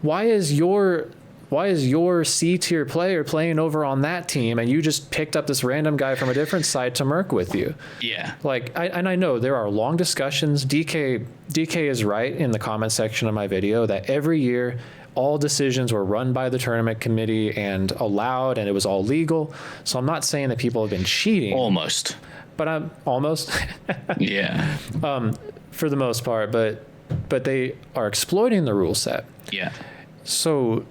why is your C tier player playing over on that team and you just picked up this random guy from a different side to merc with you? Yeah. Like, I know there are long discussions. DK is right in the comment section of my video that every year all decisions were run by the tournament committee and allowed, and it was all legal. So I'm not saying that people have been cheating. Almost. But I'm almost. Yeah. For the most part, but they are exploiting the rule set. Yeah. So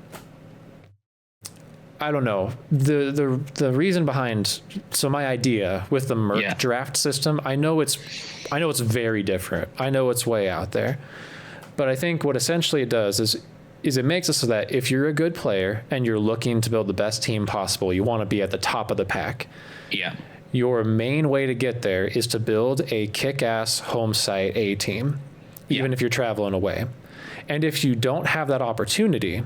I don't know. The reason behind, so my idea with the merc draft system, I know it's very different. I know it's way out there. But I think what essentially it does is it makes it so that if you're a good player and you're looking to build the best team possible, you want to be at the top of the pack. Yeah. Your main way to get there is to build a kick-ass home site A team, even if you're traveling away. And if you don't have that opportunity,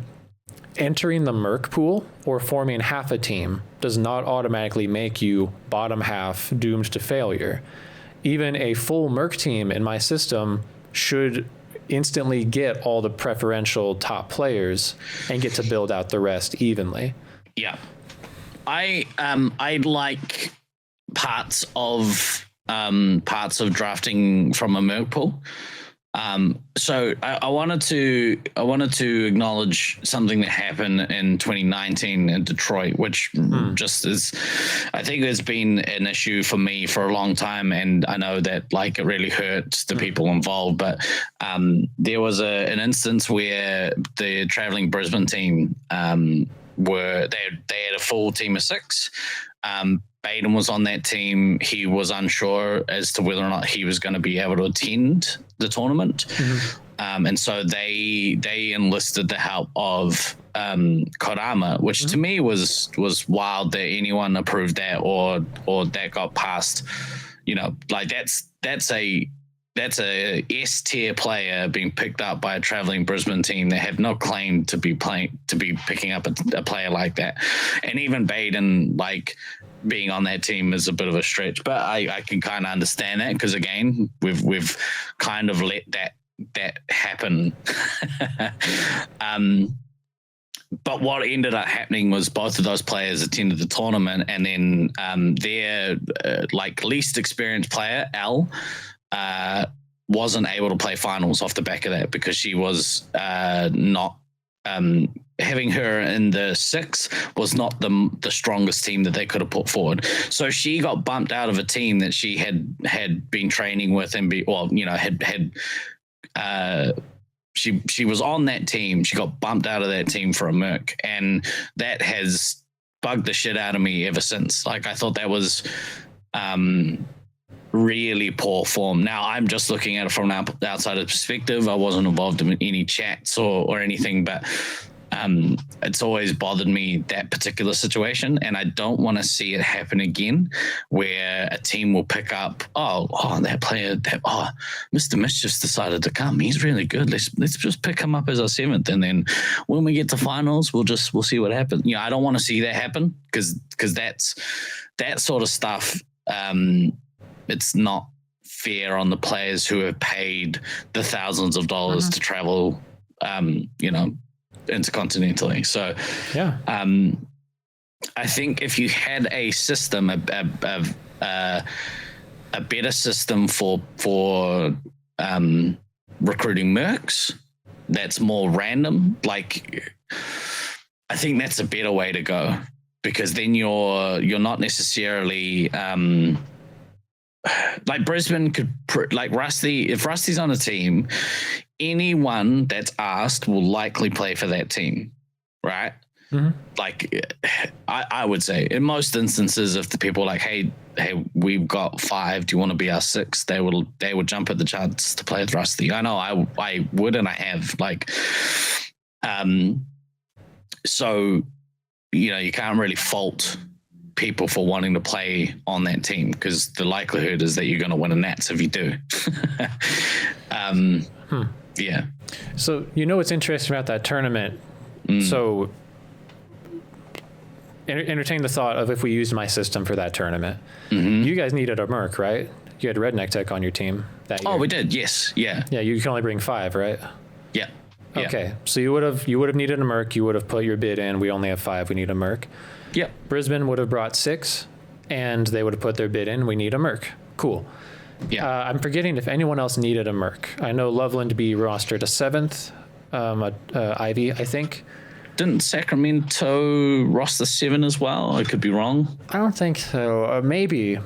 entering the merc pool or forming half a team does not automatically make you bottom half doomed to failure. Even a full merc team in my system should instantly get all the preferential top players and get to build out the rest evenly. Yeah. I like parts of drafting from a merc pool. So I wanted to acknowledge something that happened in 2019 in Detroit, which just is, I think has been an issue for me for a long time. And I know that like it really hurts the people involved, but there was an instance where the traveling Brisbane team they had a full team of 6. Baden was on that team. He was unsure as to whether or not he was going to be able to attend the tournament. And so they enlisted the help of Kodama, which to me was wild that anyone approved that or that got passed. You know, like that's a S tier player being picked up by a traveling Brisbane team that have no claim to be picking up a player like that. And even Baden, like, being on that team is a bit of a stretch, but I can kind of understand that because again, we've kind of let that happen. But what ended up happening was both of those players attended the tournament, and then their like least experienced player, Al, wasn't able to play finals off the back of that because she was not having her in the 6 was not the strongest team that they could have put forward. So she got bumped out of a team that she had been training with and she was on that team. She got bumped out of that team for a merc, and that has bugged the shit out of me ever since. Like, I thought that was really poor form. Now I'm just looking at it from an outsider perspective. I wasn't involved in any chats or anything, but it's always bothered me, that particular situation, and I don't want to see it happen again where a team will pick up, that player, Mr. Mischief's decided to come. He's really good. Let's just pick him up as our 7th, and then when we get to finals, we'll see what happens. You know, I don't want to see that happen because that's that sort of stuff. It's not fair on the players who have paid the thousands of dollars to travel, intercontinentally. So, I think if you had a system, a better system for recruiting mercs, that's more random. Like, I think that's a better way to go, because then you're not necessarily like Brisbane could like Rusty. If Rusty's on a team, anyone that's asked will likely play for that team, right? Mm-hmm. Like I would say in most instances, if the people are like, hey, we've got 5, do you want to be our 6? They would jump at the chance to play with Rusty. I know I would, and I have, like, so, you know, you can't really fault people for wanting to play on that team, because the likelihood is that you're going to win a Nats if you do. Yeah. So, you know what's interesting about that tournament? So entertain the thought of if we used my system for that tournament. You guys needed a Merc, right? You had Redneck Tech on your team that year. Oh, we did. Yes. Yeah. Yeah. You can only bring 5, right? Yeah. Okay. So you would have needed a Merc. You would have put your bid in. We only have 5. We need a Merc. Yep. Brisbane would have brought 6, and they would have put their bid in. We need a Merc. Cool. Yeah. I'm forgetting if anyone else needed a Merc. I know Loveland be rostered a 7th, Ivy, I think. Didn't Sacramento roster 7 as well? I could be wrong. I don't think so. Maybe. I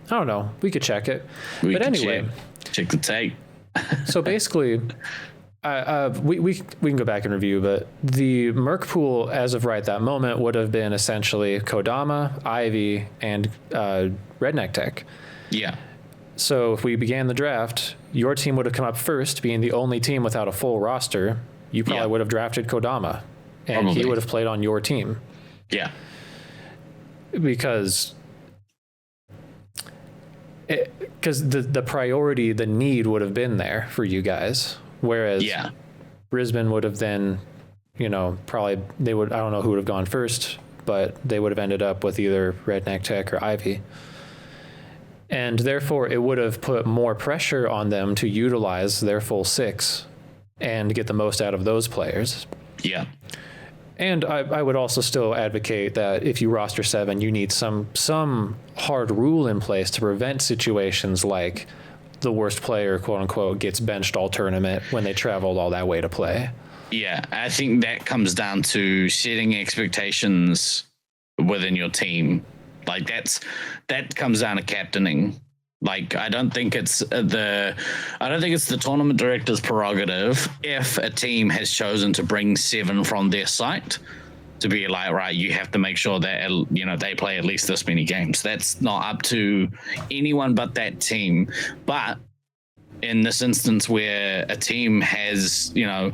don't know. We could check it. But anyway. Check the tape. So basically, we can go back and review, but the Merc pool as of right that moment would have been essentially Kodama, Ivy, and Redneck Tech. Yeah. So if we began the draft, your team would have come up first, being the only team without a full roster. You probably would have drafted Kodama, and he would have played on your team. Yeah. Because the priority, the need would have been there for you guys. Whereas Brisbane would have then, you know, probably I don't know who would have gone first, but they would have ended up with either Redneck Tech or Ivy. And therefore, it would have put more pressure on them to utilize their full 6 and get the most out of those players. Yeah. And I would also still advocate that if you roster 7, you need some hard rule in place to prevent situations like the worst player, quote unquote, gets benched all tournament when they traveled all that way to play. Yeah, I think that comes down to setting expectations within your team. Like that comes down to captaining. Like I don't think it's the tournament director's prerogative if a team has chosen to bring 7 from their site to be like, right, you have to make sure that, you know, they play at least this many games. That's not up to anyone but that team. But in this instance where a team has, you know,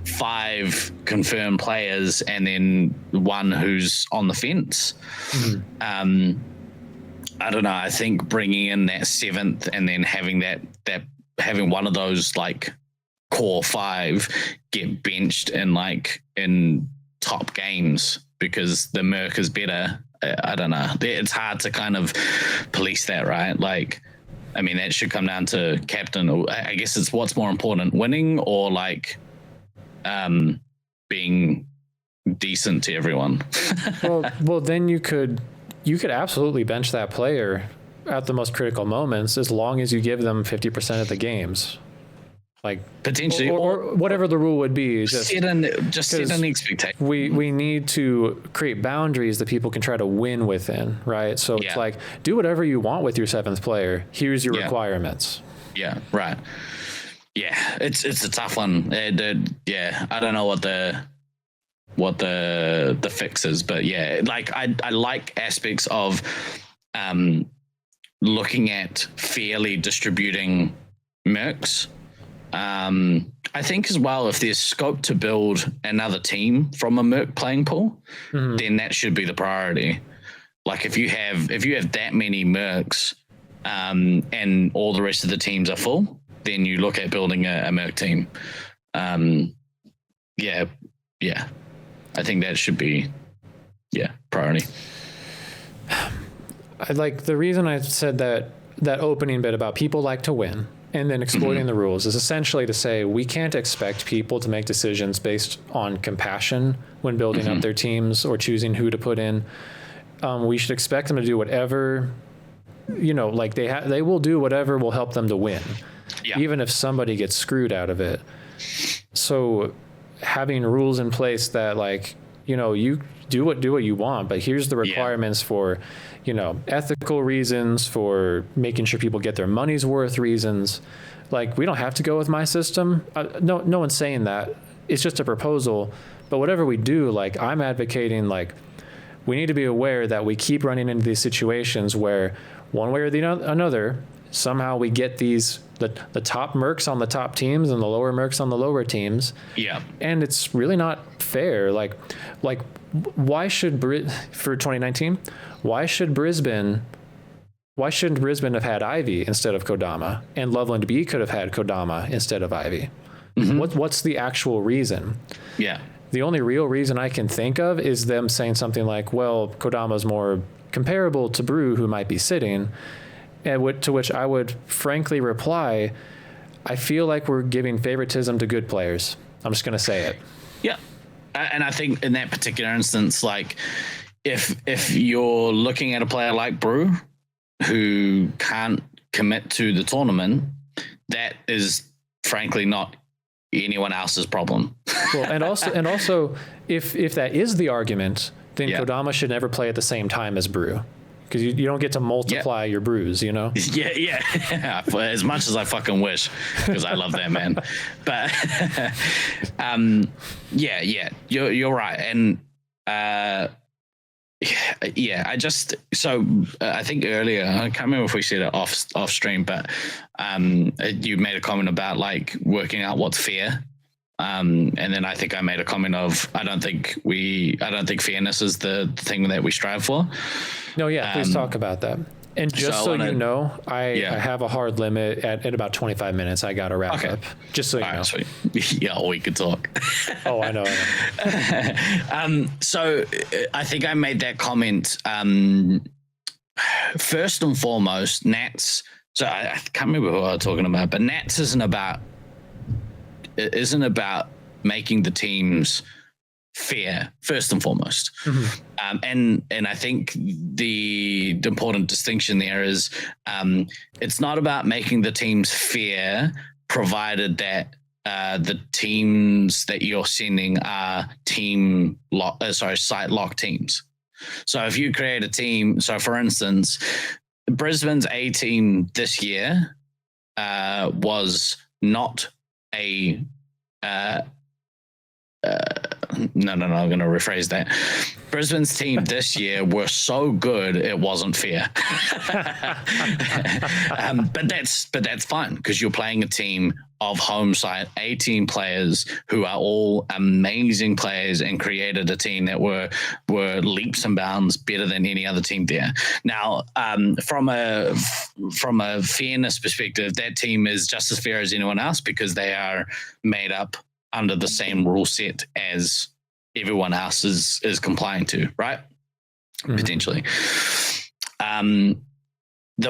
5 confirmed players and then 1 who's on the fence, I don't know. I think bringing in that 7th and then having having one of those like core 5 get benched in top games because the Merc is better. I don't know. It's hard to kind of police that, right? Like, I mean, that should come down to captain. I guess it's what's more important, winning or like being decent to everyone. well, then you could absolutely bench that player at the most critical moments as long as you give them 50% of the games. Like potentially, or whatever the rule would be. Just set an expectation. We need to create boundaries that people can try to win within, right? So it's like, do whatever you want with your 7th player. Here's your requirements. Yeah, right. Yeah, it's a tough one. I don't know what the fix is, but yeah, like I like aspects of looking at fairly distributing Mercs. I think as well, if there's scope to build another team from a Merc playing pool, then that should be the priority. Like if you have that many Mercs and all the rest of the teams are full, then you look at building a Merc team. Yeah. I think that should be priority. I like the reason I said that opening bit about people like to win and then exploiting the rules is essentially to say we can't expect people to make decisions based on compassion when building up their teams or choosing who to put in. We should expect them to do whatever, you know, like they will do whatever will help them to win, even if somebody gets screwed out of it. So having rules in place that, like, you know, you do what you want, but here's the requirements for ethical reasons, for making sure people get their money's worth reasons. Like, we don't have to go with my system. No one's saying that. It's just a proposal. But whatever we do, like, I'm advocating, like, we need to be aware that we keep running into these situations where one way or another, somehow we get the top mercs on the top teams and the lower mercs on the lower teams. Yeah. And it's really not fair. Like why should for 2019, why shouldn't Brisbane have had Ivy instead of Kodama, and Loveland B could have had Kodama instead of Ivy? Mm-hmm. What's the actual reason? Yeah. The only real reason I can think of is them saying something like, well, Kodama's more comparable to Brew, who might be sitting. And to which I would frankly reply, I feel like we're giving favoritism to good players. I'm just going to say it. Yeah. And I think in that particular instance, like, if you're looking at a player like Brew, who can't commit to the tournament, that is frankly not anyone else's problem. Well, and also, if that is the argument, then Kodama should never play at the same time as Brew, because you don't get to multiply your brews, Yeah. As much as I fucking wish, because I love that man. But you're right, and I think earlier, I can't remember if we said it off stream, but you made a comment about like working out what's fair. And then I think I made a comment of, I don't think fairness is the thing that we strive for. No, yeah, please talk about that. And just so you know, I have a hard limit at about 25 minutes. I got to wrap up. Just so you know. Sweet. Yeah, we could talk. Oh, I know. So I think I made that comment. First and foremost, Nats. So I can't remember what I was talking about, but Nats isn't about making the teams fair, first and foremost. Mm-hmm. And I think the important distinction there is it's not about making the teams fair, provided that the teams that you're sending are site lock teams. So if you create a team, so for instance, Brisbane's A team this year was not a no, I'm going to rephrase that. Brisbane's team this year were so good it wasn't fair. But that's fine, because you're playing a team of home site 18 players who are all amazing players and created a team that were leaps and bounds better than any other team there. Now, from a fairness perspective, that team is just as fair as anyone else, because they are made up under the same rule set as everyone else is complying to, right? Mm-hmm. Potentially. The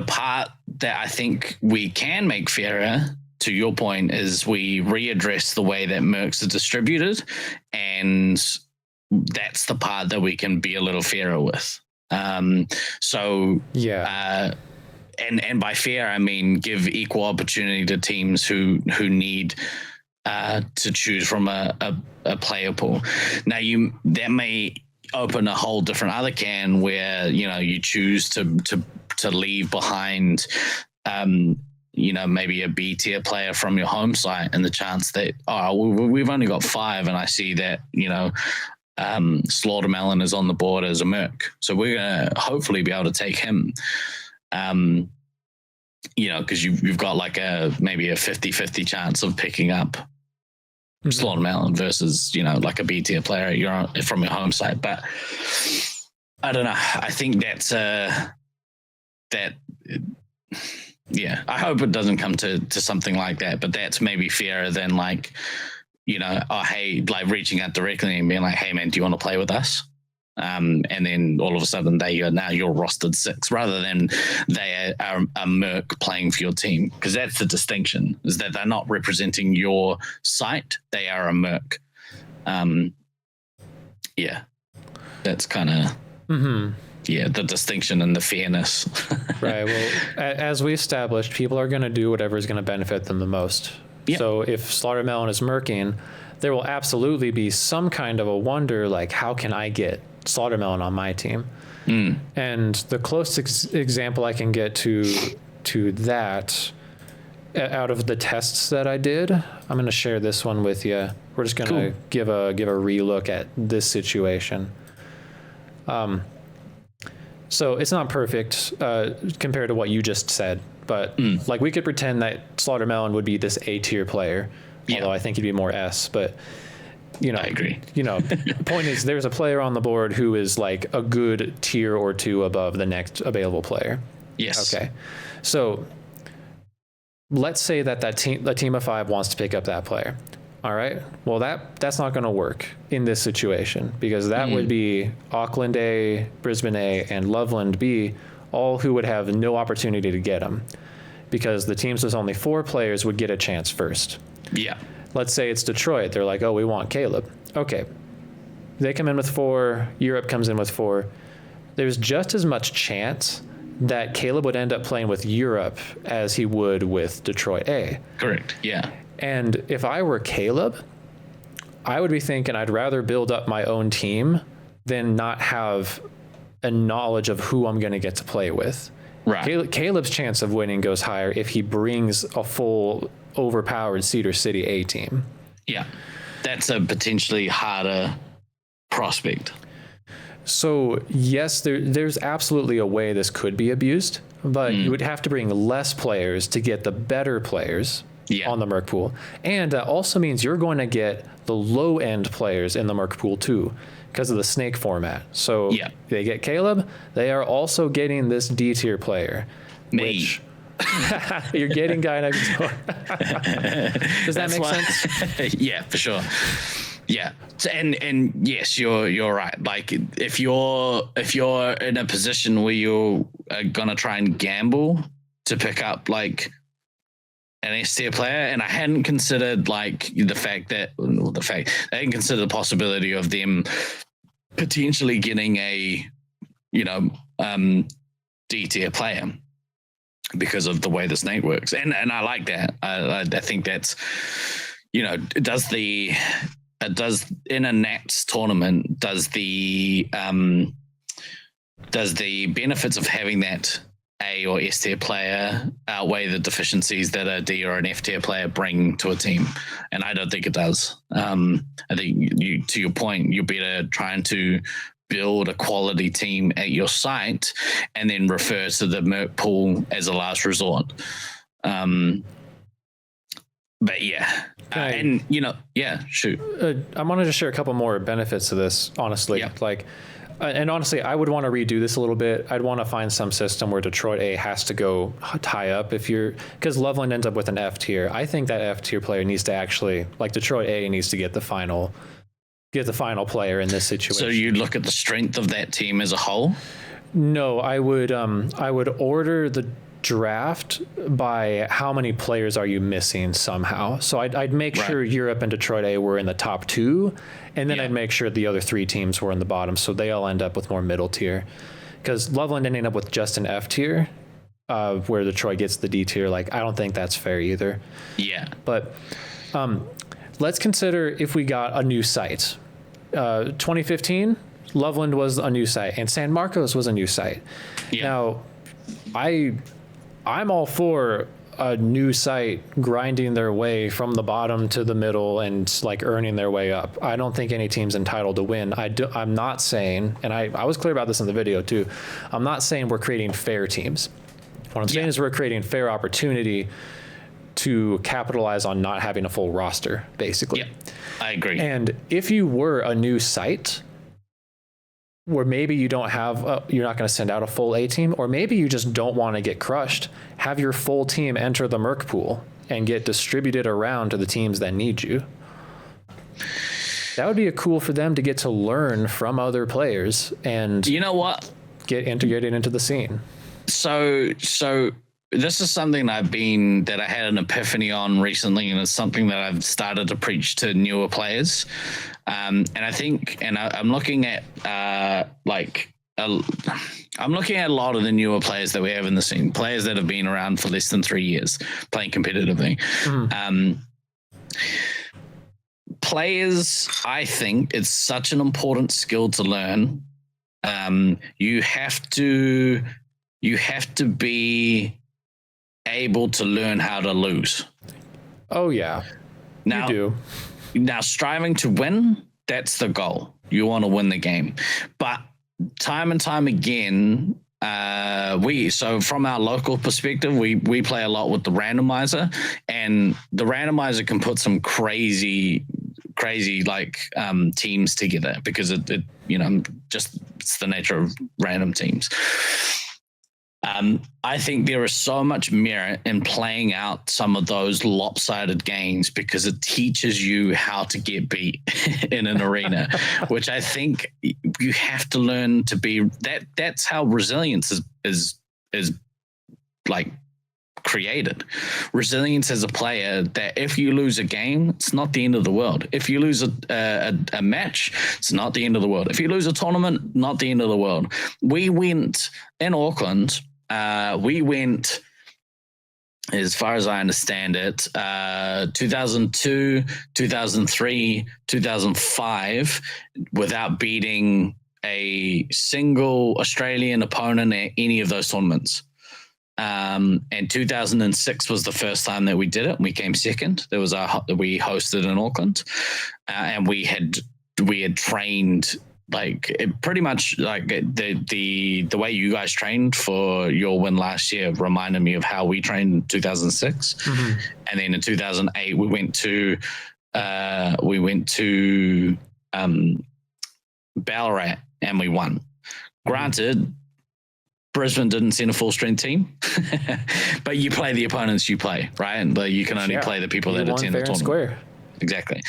part that I think we can make fairer, to your point, is we readdress the way that mercs are distributed, and that's the part that we can be a little fairer with. And by fair, I mean give equal opportunity to teams who need to choose from a player pool. Now, that may open a whole different other can where you choose to leave behind maybe a B tier player from your home site, and the chance that we've only got 5, and I see that Slaughtermelon is on the board as a merc, so we're gonna hopefully be able to take him. Because you've got like maybe a 50-50 chance of picking up Slaughtermelon versus, like a B tier player from your home site. But I don't know. I think that's I hope it doesn't come to something like that, but that's maybe fairer than like, hey, like reaching out directly and being like, hey man, do you want to play with us? And then all of a sudden you're rostered 6, rather than they are a merc playing for your team, because that's the distinction, is that they're not representing your site, they are a merc. That's kind of the distinction and the fairness. Right. Well, as we established, people are going to do whatever is going to benefit them the most. Yep. So if Slaughtermelon is merking, there will absolutely be some kind of a wonder, like, how can I get Slaughtermelon on my team? And the closest example I can get to that out of the tests that I did, I'm going to share this one with you. We're just going to give a relook at this situation. So it's not perfect compared to what you just said, but like we could pretend that Slaughtermelon would be this A tier player, although I think he'd be more S. But I agree. The point is, there's a player on the board who is like a good tier or two above the next available player. Yes. Okay. So let's say that a team of 5 wants to pick up that player. All right. Well, that's not going to work in this situation, because that would be Auckland A, Brisbane A, and Loveland B, all who would have no opportunity to get him, because the teams with only 4 players would get a chance first. Yeah. Let's say it's Detroit. They're like, oh, we want Caleb. Okay. They come in with 4. Europe comes in with 4. There's just as much chance that Caleb would end up playing with Europe as he would with Detroit A. Correct. Yeah. And if I were Caleb, I would be thinking I'd rather build up my own team than not have a knowledge of who I'm going to get to play with. Right. Caleb's chance of winning goes higher if he brings a full overpowered Cedar City A team. Yeah. That's a potentially harder prospect. So yes, there's absolutely a way this could be abused, but you would have to bring less players to get the better players on the Merc pool. And that also means you're going to get the low end players in the Merc pool too, because of the snake format. So they get Caleb, they are also getting this D tier player. Which you're getting GuyNextDoor. Does that make sense? Yeah, for sure. Yeah, and yes, you're right. Like if you're in a position where you're gonna try and gamble to pick up like an S tier player, and I hadn't considered I hadn't considered the possibility of them potentially getting a D tier player because of the way the snake works, and I like that. I think that's it does in a Nats tournament, does the benefits of having that A or S tier player outweigh the deficiencies that a D or an F tier player bring to a team? And I don't think it does. I think to your point, you're better trying to build a quality team at your site and then refer to the Merc pool as a last resort. But yeah, shoot. I wanted to share a couple more benefits of this, honestly. And honestly, I would want to redo this a little bit. I'd want to find some system where Detroit A has to go tie up because Loveland ends up with an F tier. I think that F tier player needs to actually, like Detroit A needs to get the final player in this situation. So you look at the strength of that team as a whole? No, I would order the draft by how many players are you missing somehow. So I'd make sure Europe and Detroit A were in the top 2, and then I'd make sure the other 3 teams were in the bottom, so they all end up with more middle tier. Because Loveland ending up with just an F tier, where Detroit gets the D tier, I don't think that's fair either. Yeah. But let's consider if we got a new site. 2015, Loveland was a new site, and San Marcos was a new site. Yeah. Now, I'm all for a new site grinding their way from the bottom to the middle and earning their way up. I don't think any team's entitled to win. I'm not saying, and I was clear about this in the video too, I'm not saying we're creating fair teams. What I'm saying is we're creating fair opportunity to capitalize on not having a full roster, basically. Yeah, I agree. And if you were a new site, where maybe you don't have, you're not going to send out a full A team, or maybe you just don't want to get crushed, have your full team enter the Merc pool and get distributed around to the teams that need you. That would be cool for them to get to learn from other players and get integrated into the scene. So this is something that I had an epiphany on recently, and it's something that I've started to preach to newer players. And I think, and I'm looking at I'm looking at a lot of the newer players that we have in the scene, players that have been around for less than 3 years playing competitively. Players, I think it's such an important skill to learn You have to be able to learn how to lose. Oh yeah, now, you do. Now, striving to win, that's the goal. You want to win the game. But time and time again, so from our local perspective, we play a lot with the randomizer, and the randomizer can put some crazy teams together because it it's the nature of random teams. I think there is so much merit in playing out some of those lopsided games because it teaches you how to get beat in an arena, which I think you have to learn to be. That's how resilience is like created. Resilience as a player, that if you lose a game, it's not the end of the world. If you lose a match, it's not the end of the world. If you lose a tournament, not the end of the world. We went in Auckland. We went, as far as I understand it, 2002, 2003, 2005, without beating a single Australian opponent at any of those tournaments. And 2006 was the first time that we did it. We came second. We hosted in Auckland, and we had trained pretty much like the way you guys trained for your win last year reminded me of how we trained in 2006. Mm-hmm. And then in 2008 we went to Ballarat and we won. Granted, Brisbane didn't send a full strength team, but you play the opponents you play, right? And you can only play the people that attend the tournament. Square. Exactly.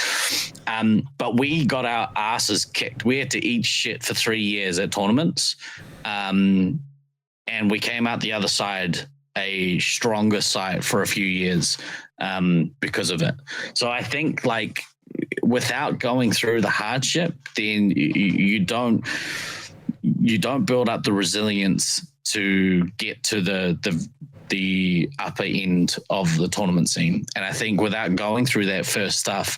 But we got our asses kicked. We had to eat shit for 3 years at tournaments. And we came out the other side a stronger side for a few years because of it. So I think without going through the hardship, then you don't build up the resilience to get to the upper end of the tournament scene. And I think without going through that first stuff,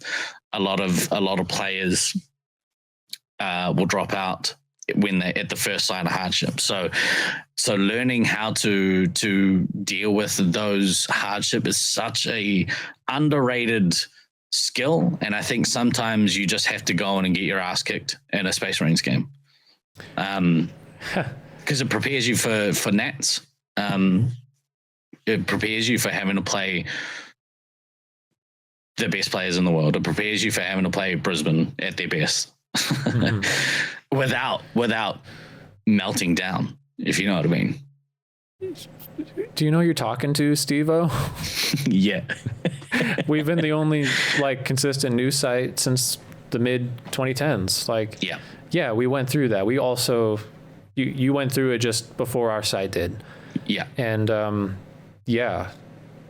a lot of players will drop out when they're at the first sign of hardship. So learning how to deal with those hardship is such a underrated skill. And I think sometimes you just have to go in and get your ass kicked in a Space Marines game. Because it prepares you for Nats. It prepares you for having to play the best players in the world. It prepares you for having to play Brisbane at their best without melting down, if you know what I mean. Do you know who you're talking to, Steve-O? Yeah. We've been the only consistent news site since the mid 2010s. Yeah, we went through that. We also, you went through it just before our site did. Yeah. And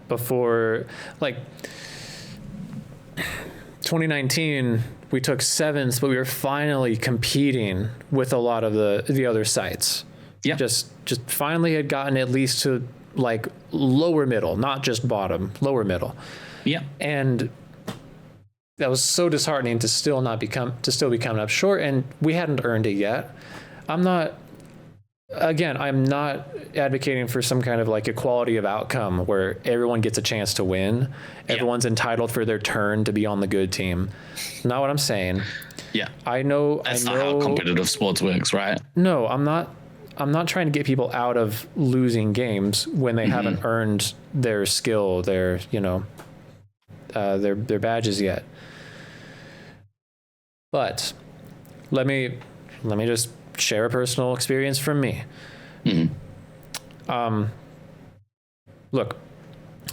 before 2019, we took 7th, but we were finally competing with a lot of the other sites. Yeah. Just finally had gotten at least to lower middle, not just bottom, lower middle. Yeah. And that was so disheartening to still be coming up short, and we hadn't earned it yet. I'm not advocating for some kind of equality of outcome where everyone gets a chance to win. Everyone's entitled for their turn to be on the good team. Not what I'm saying. Yeah. I know. That's not how competitive sports works, right? No, I'm not trying to get people out of losing games when they haven't earned their skill, their badges yet. But let me just share a personal experience from me. Mm-hmm. Look,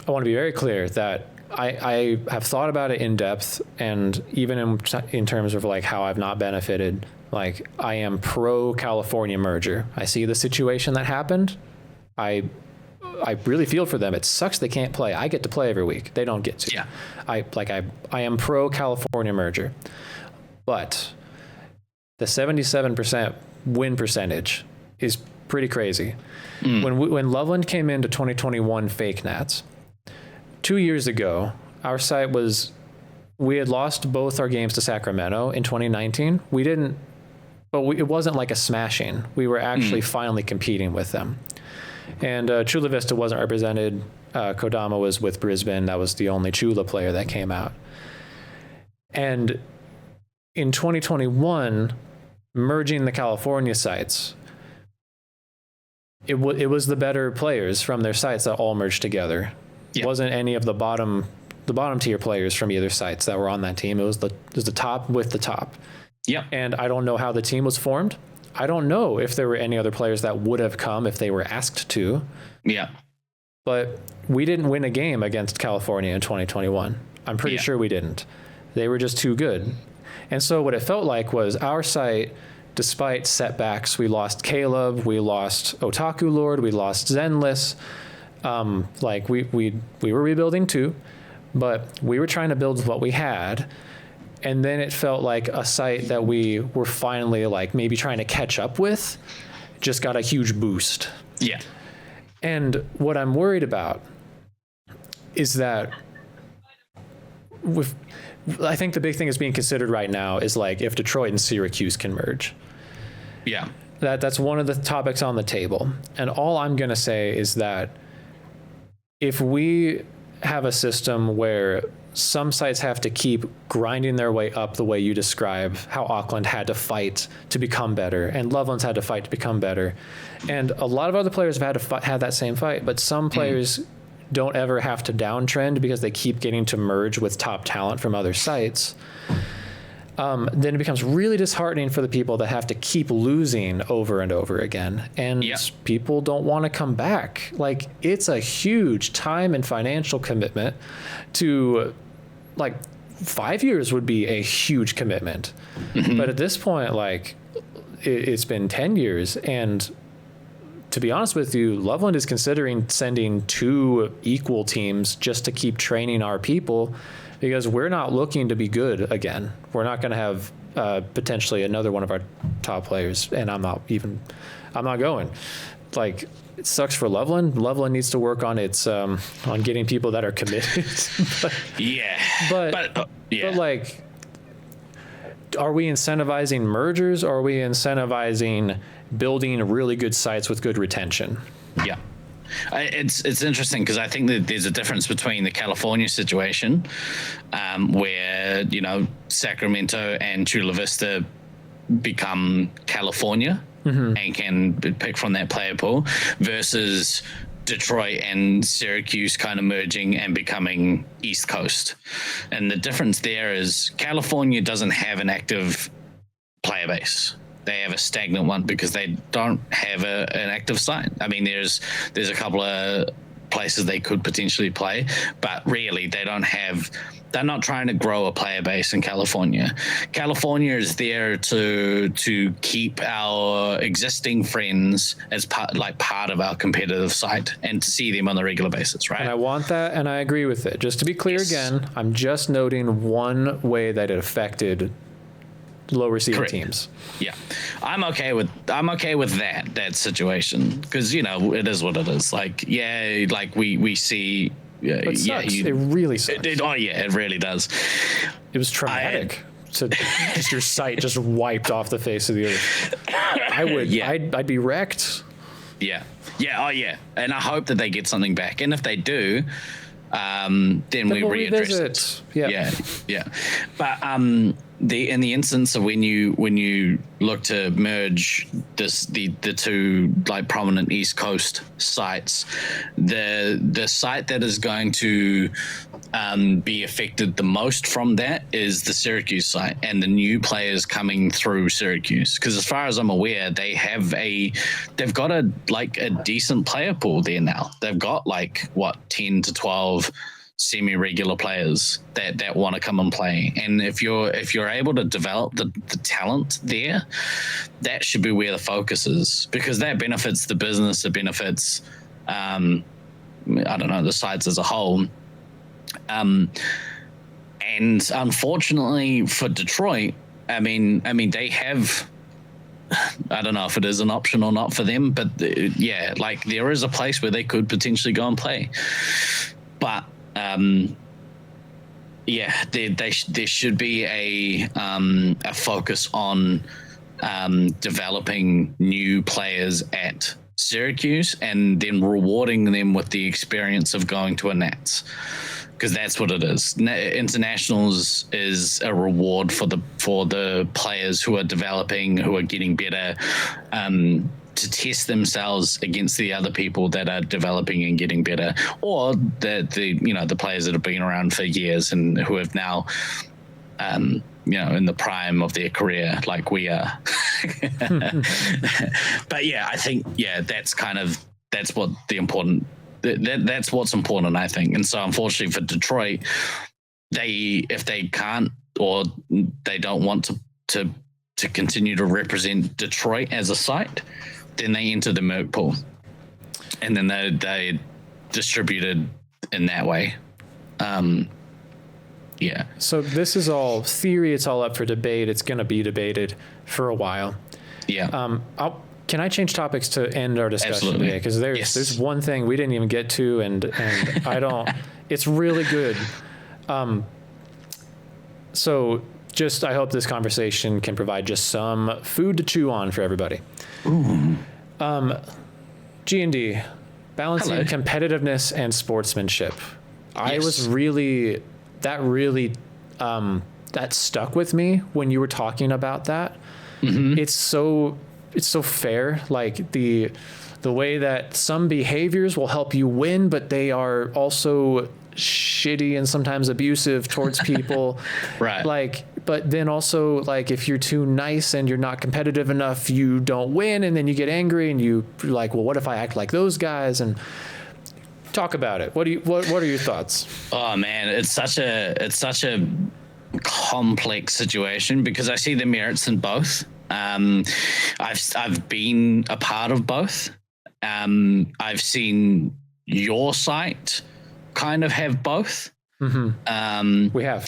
I want to be very clear that I have thought about it in depth, and even in terms of how I've not benefited. I am pro California merger. I see the situation that happened. I really feel for them. It sucks they can't play. I get to play every week. They don't get to. Yeah. I am pro California merger. But the 77% win percentage is pretty crazy. When Loveland came into 2021 fake Nats, 2 years ago, our site we had lost both our games to Sacramento in 2019. We didn't but it wasn't like a smashing. We were actually finally competing with them. And Chula Vista wasn't represented. Kodama was with Brisbane. That was the only Chula player that came out. And in 2021, merging the California sites, it was the better players from their sites that all merged together. It wasn't any of the bottom tier players from either sites that were on that team. It was the top with the top. Yeah. And I don't know how the team was formed. I don't know if there were any other players that would have come if they were asked to. Yeah. But we didn't win a game against California in 2021. I'm pretty sure we didn't. They were just too good. And so what it felt like was our site, despite setbacks, we lost Caleb, we lost Otaku Lord, we lost Zenless. Like we were rebuilding too, but we were trying to build what we had. And then it felt like a site that we were finally like maybe trying to catch up with just got a huge boost. Yeah. And what I'm worried about is that I think the big thing is being considered right now is like if Detroit and Syracuse can merge. Yeah. That's one of the topics on the table. And all I'm going to say is that if we have a system where some sites have to keep grinding their way up the way you describe how Auckland had to fight to become better and Loveland's had to fight to become better. And a lot of other players have had to have that same fight, but some players don't ever have to downtrend because they keep getting to merge with top talent from other sites. Then it becomes really disheartening for the people that have to keep losing over and over again. And people don't want to come back. Like, it's a huge time and financial commitment to, like, 5 years would be a huge commitment. But at this point, like, it's been 10 years. And to be honest with you, Loveland is considering sending 2 equal teams just to keep training our people, because we're not looking to be good again. We're not going to have potentially another one of our top players, and I'm not going. Like, it sucks for Loveland. Loveland needs to work on its on getting people that are committed. But like, are we incentivizing mergers, or are we incentivizing building really good sites with good retention? Yeah. It's interesting because I think that there's a difference between the California situation, where, you know, Sacramento and Chula Vista become California and can pick from that player pool, versus Detroit and Syracuse kind of merging and becoming East Coast. And the difference there is California doesn't have an active player base. They have a stagnant one because they don't have an active site. I mean, there's a couple of places they could potentially play, but really they're not trying to grow a player base in California. California is there to keep our existing friends as part of our competitive site and to see them on a regular basis, right? And I want that, and I agree with it. Just to be clear again, I'm just noting one way that it affected lower seeded teams. Yeah, I'm okay with that situation, because, you know, it is what it is. Like, we see. It sucks. It really sucks. It really does. It was traumatic. To just your site just wiped off the face of the earth. I'd be wrecked. Yeah. And I hope that they get something back, and if they do, then we readdress it. Yeah. But in the instance of when you look to merge the two, like, prominent East Coast sites, the site that is going to be affected the most from that is the Syracuse site and the new players coming through Syracuse, because as far as I'm aware, they've got a decent player pool there now. They've got 10 to 12 semi-regular players that want to come and play, and if you're able to develop the talent there, that should be where the focus is, because that benefits the business, it benefits the sites as a whole. And unfortunately for Detroit, I mean they have, I don't know if it is an option or not for them, but there is a place where they could potentially go and play, but there should be a focus on developing new players at Syracuse and then rewarding them with the experience of going to a Nats, because that's what it is. Internationals is a reward for the players who are developing, who are getting better, to test themselves against the other people that are developing and getting better, or the players that have been around for years and who have now in the prime of their career, like we are. But yeah, I think that's what's important, I think. And so unfortunately for Detroit, if they can't or they don't want to continue to represent Detroit as a site, then they enter the Merc pool, and then they distributed in that way. Yeah. So this is all theory. It's all up for debate. It's going to be debated for a while. Yeah. Can I change topics to end our discussion Absolutely. today? Because there's one thing we didn't even get to, and I don't. It's really good. So I hope this conversation can provide just some food to chew on for everybody. Ooh. G&D, balancing Hello. competitiveness and sportsmanship. Yes. That stuck with me when you were talking about that. Mm-hmm. It's so fair. Like the way that some behaviors will help you win, but they are also shitty and sometimes abusive towards people. Right. But then also, like, if you're too nice and you're not competitive enough, you don't win, and then you get angry and you're like, well, what if I act like those guys? And talk about it. What are your thoughts? Oh man, it's such a complex situation, because I see the merits in both. I've been a part of both. I've seen your site kind of have both. Mm-hmm. We have.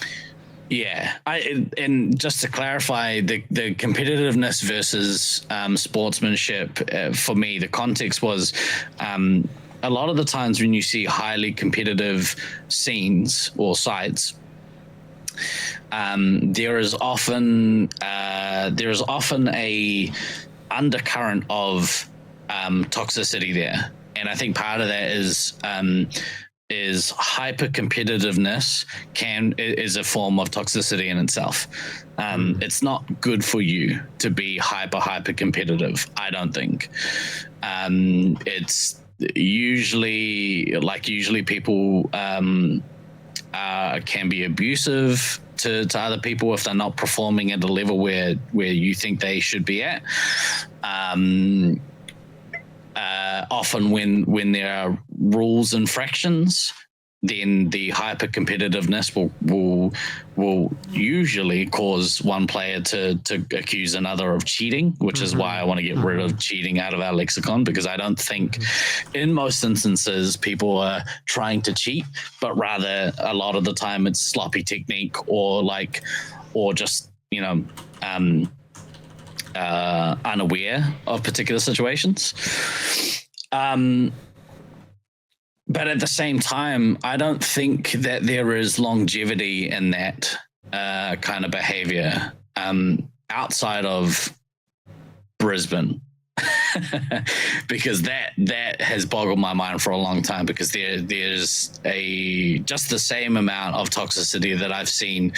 Yeah, and just to clarify, the competitiveness versus sportsmanship, for me, the context was a lot of the times when you see highly competitive scenes or sites, there is often a undercurrent of toxicity there, and I think part of that is hyper competitiveness is a form of toxicity in itself. It's not good for you to be hyper competitive, I don't think. It's usually people can be abusive to other people if they're not performing at a level where you think they should be at. Often when there are rules infractions, then the hyper competitiveness will usually cause one player to accuse another of cheating, which is why I want to get rid of cheating out of our lexicon, because I don't think in most instances people are trying to cheat, but rather a lot of the time it's sloppy technique or just unaware of particular situations. But at the same time, I don't think that there is longevity in that kind of behavior outside of Brisbane, because that has boggled my mind for a long time, because there's just the same amount of toxicity that I've seen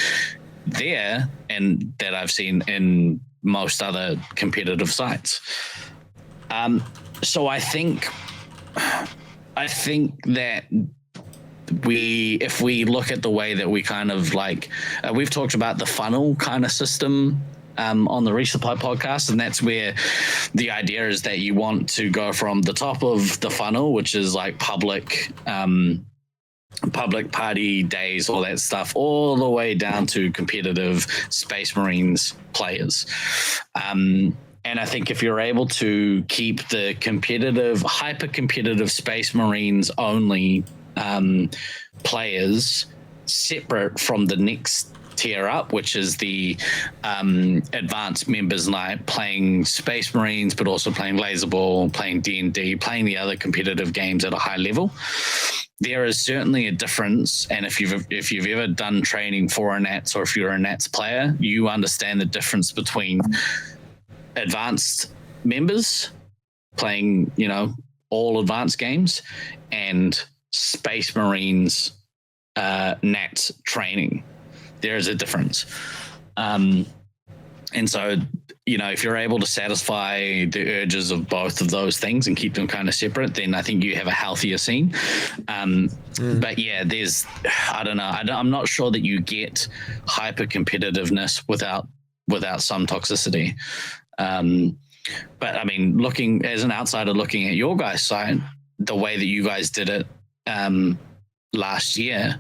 there and that I've seen in most other competitive sites. So I think that if we look at the way that we kind of we've talked about the funnel kind of system on the Resupply podcast, and that's where the idea is that you want to go from the top of the funnel, which is like public party days, all that stuff, all the way down to competitive Space Marines players. And I think if you're able to keep the hyper competitive Space Marines only players separate from the next tier up, which is the advanced members night, playing Space Marines, but also playing Laserball, playing D&D, playing the other competitive games at a high level, there is certainly a difference. And if you've ever done training for a Nats, or if you're a Nats player, you understand the difference between advanced members playing, all advanced games, and Space Marines Nat training. There is a difference. And so, if you're able to satisfy the urges of both of those things and keep them kind of separate, then I think you have a healthier scene. But yeah, I don't know. I'm not sure that you get hyper competitiveness without some toxicity. But I mean, looking as an outsider, looking at your guys' site, the way that you guys did it last year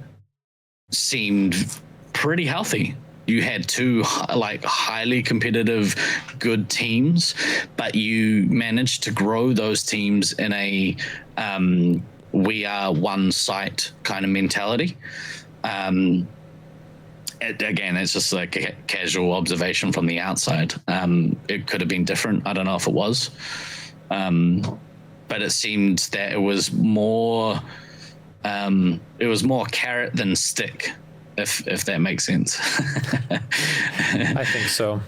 seemed pretty healthy. You had two highly competitive, good teams, but you managed to grow those teams in a we are one site kind of mentality. Again, it's just like a casual observation from the outside. It could have been different. I don't know if it was, but it seemed that it was more carrot than stick. If that makes sense. I think so.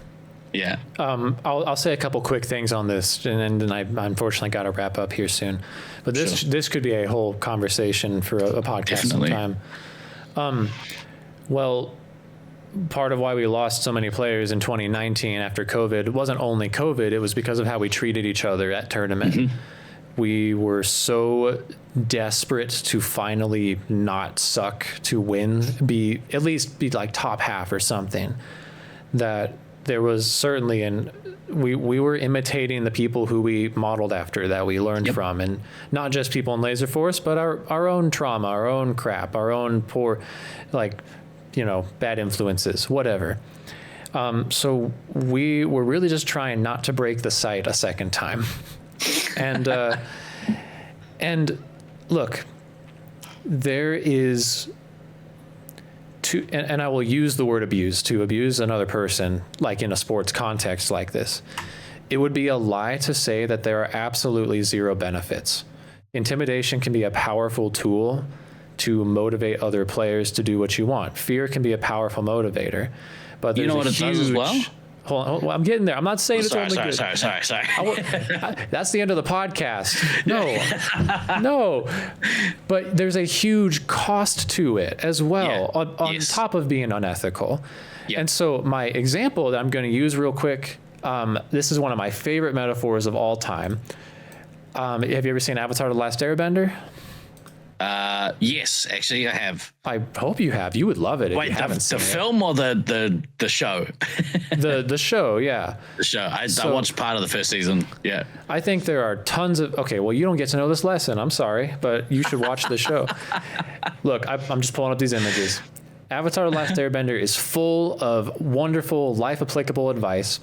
Yeah. I'll say a couple quick things on this, and then I unfortunately got to wrap up here soon. But this could be a whole conversation for a podcast sometime. Well, part of why we lost so many players in 2019 after COVID, it wasn't only COVID, it was because of how we treated each other at tournament. Mm-hmm. We were so desperate to finally not suck to win, at least be like top half or something, that there was certainly we were imitating the people who we modeled after, that we learned from, and not just people in Laserforce, but our own trauma, our own crap, our own poor, bad influences, whatever. So we were really just trying not to break the site a second time. And look, there is and I will use the word abuse, to abuse another person, like in a sports context like this. It would be a lie to say that there are absolutely zero benefits. Intimidation can be a powerful tool to motivate other players to do what you want. Fear can be a powerful motivator, but there's what it does as well? Hold on, I'm getting there. I'm not saying it's only good. Sorry. That's the end of the podcast. No. But there's a huge cost to it as well, on top of being unethical. Yeah. And so my example that I'm going to use real quick, this is one of my favorite metaphors of all time. Have you ever seen Avatar: The Last Airbender? Yes, actually I have. I hope you have. You would love it. Wait, the film or the show? the show, yeah. The show. I watched part of the first season. Yeah. I think there are tons of. Okay, well, you don't get to know this lesson. I'm sorry, but you should watch the show. Look, I'm just pulling up these images. Avatar: The Last Airbender is full of wonderful, life applicable advice,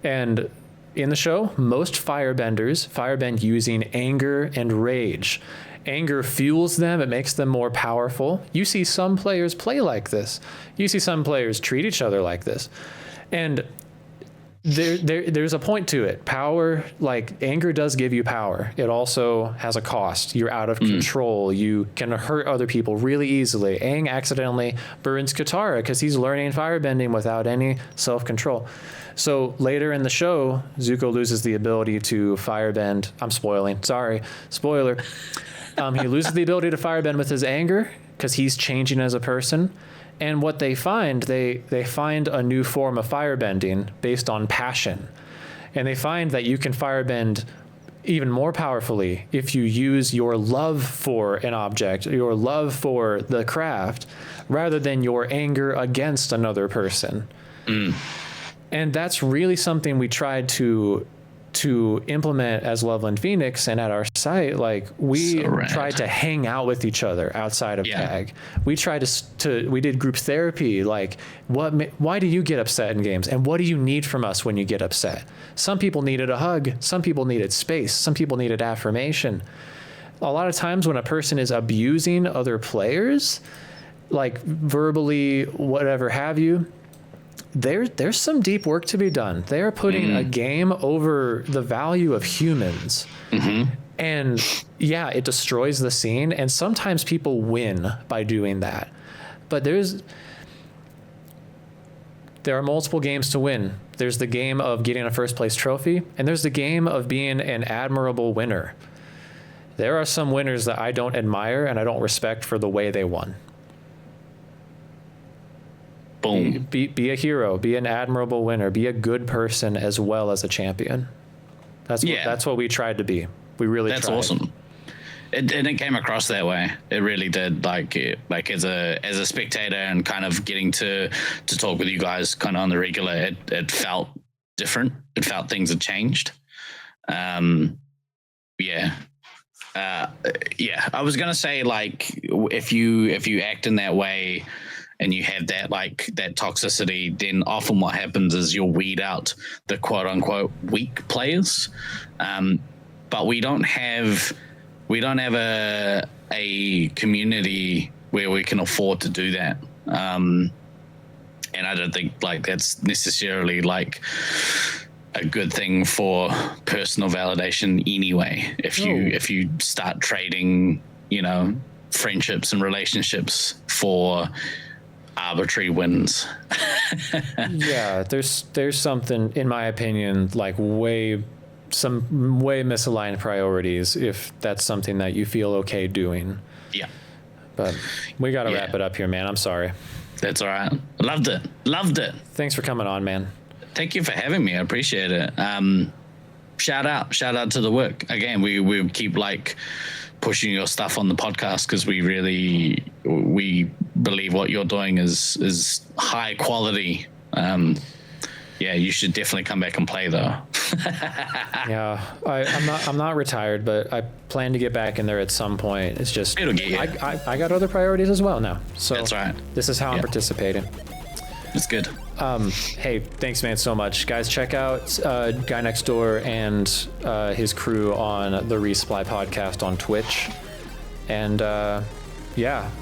and in the show, most firebenders firebend using anger and rage. Anger fuels them. It makes them more powerful. You see some players play like this. You see some players treat each other like this. And there's a point to it. Power, like anger does give you power. It also has a cost. You're out of control. You can hurt other people really easily. Aang accidentally burns Katara because he's learning firebending without any self-control. So later in the show, Zuko loses the ability to firebend. I'm spoiling. Sorry. Spoiler. He loses the ability to firebend with his anger because he's changing as a person. And what they find, they find a new form of firebending based on passion. And they find that you can firebend even more powerfully if you use your love for an object, your love for the craft, rather than your anger against another person. And that's really something we tried to implement as Loveland Phoenix, and at our site, like we tried to hang out with each other outside of tag. We tried we did group therapy. Like, why do you get upset in games, and what do you need from us when you get upset? Some people needed a hug. Some people needed space. Some people needed affirmation. A lot of times when a person is abusing other players, like verbally, whatever have you, there's some deep work to be done. They're putting a game over the value of humans. Mm-hmm. And yeah, it destroys the scene. And sometimes people win by doing that. But there are multiple games to win. There's the game of getting a first place trophy, and there's the game of being an admirable winner. There are some winners that I don't admire and I don't respect for the way they won. Boom. Be a hero, be an admirable winner, be a good person as well as a champion. That's what we tried to be. We really tried. That's awesome. And it came across that way. It really did. Like as a spectator and kind of getting to talk with you guys kind of on the regular, it felt different. It felt things had changed. Yeah. I was gonna say, like, if you act in that way and you have that that toxicity, then often what happens is you'll weed out the quote unquote weak players. But we don't have a community where we can afford to do that. And I don't think that's necessarily a good thing for personal validation anyway. If you start trading, friendships and relationships for arbitrary wins. Yeah, there's something, in my opinion, some way misaligned priorities if that's something that you feel okay doing. Yeah. But we got to wrap it up here, man. I'm sorry. That's all right. Loved it. Thanks for coming on, man. Thank you for having me. I appreciate it. Shout out to the work. Again, we keep pushing your stuff on the podcast because we believe what you're doing is high quality. You should definitely come back and play though. Yeah, I'm not retired, but I plan to get back in there at some point. It's just it'll get you. I got other priorities as well now. So that's right. This is how I'm participating. It's good. Hey, thanks, man, so much. Guys, check out GuyNextDoor and his crew on the Resupply podcast on Twitch. And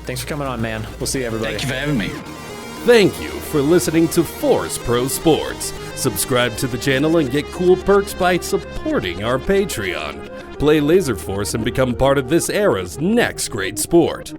thanks for coming on, man. We'll see everybody. Thank you for having me. Thank you for listening to ForceProSports. Subscribe to the channel and get cool perks by supporting our Patreon. Play Laserforce and become part of this era's next great sport.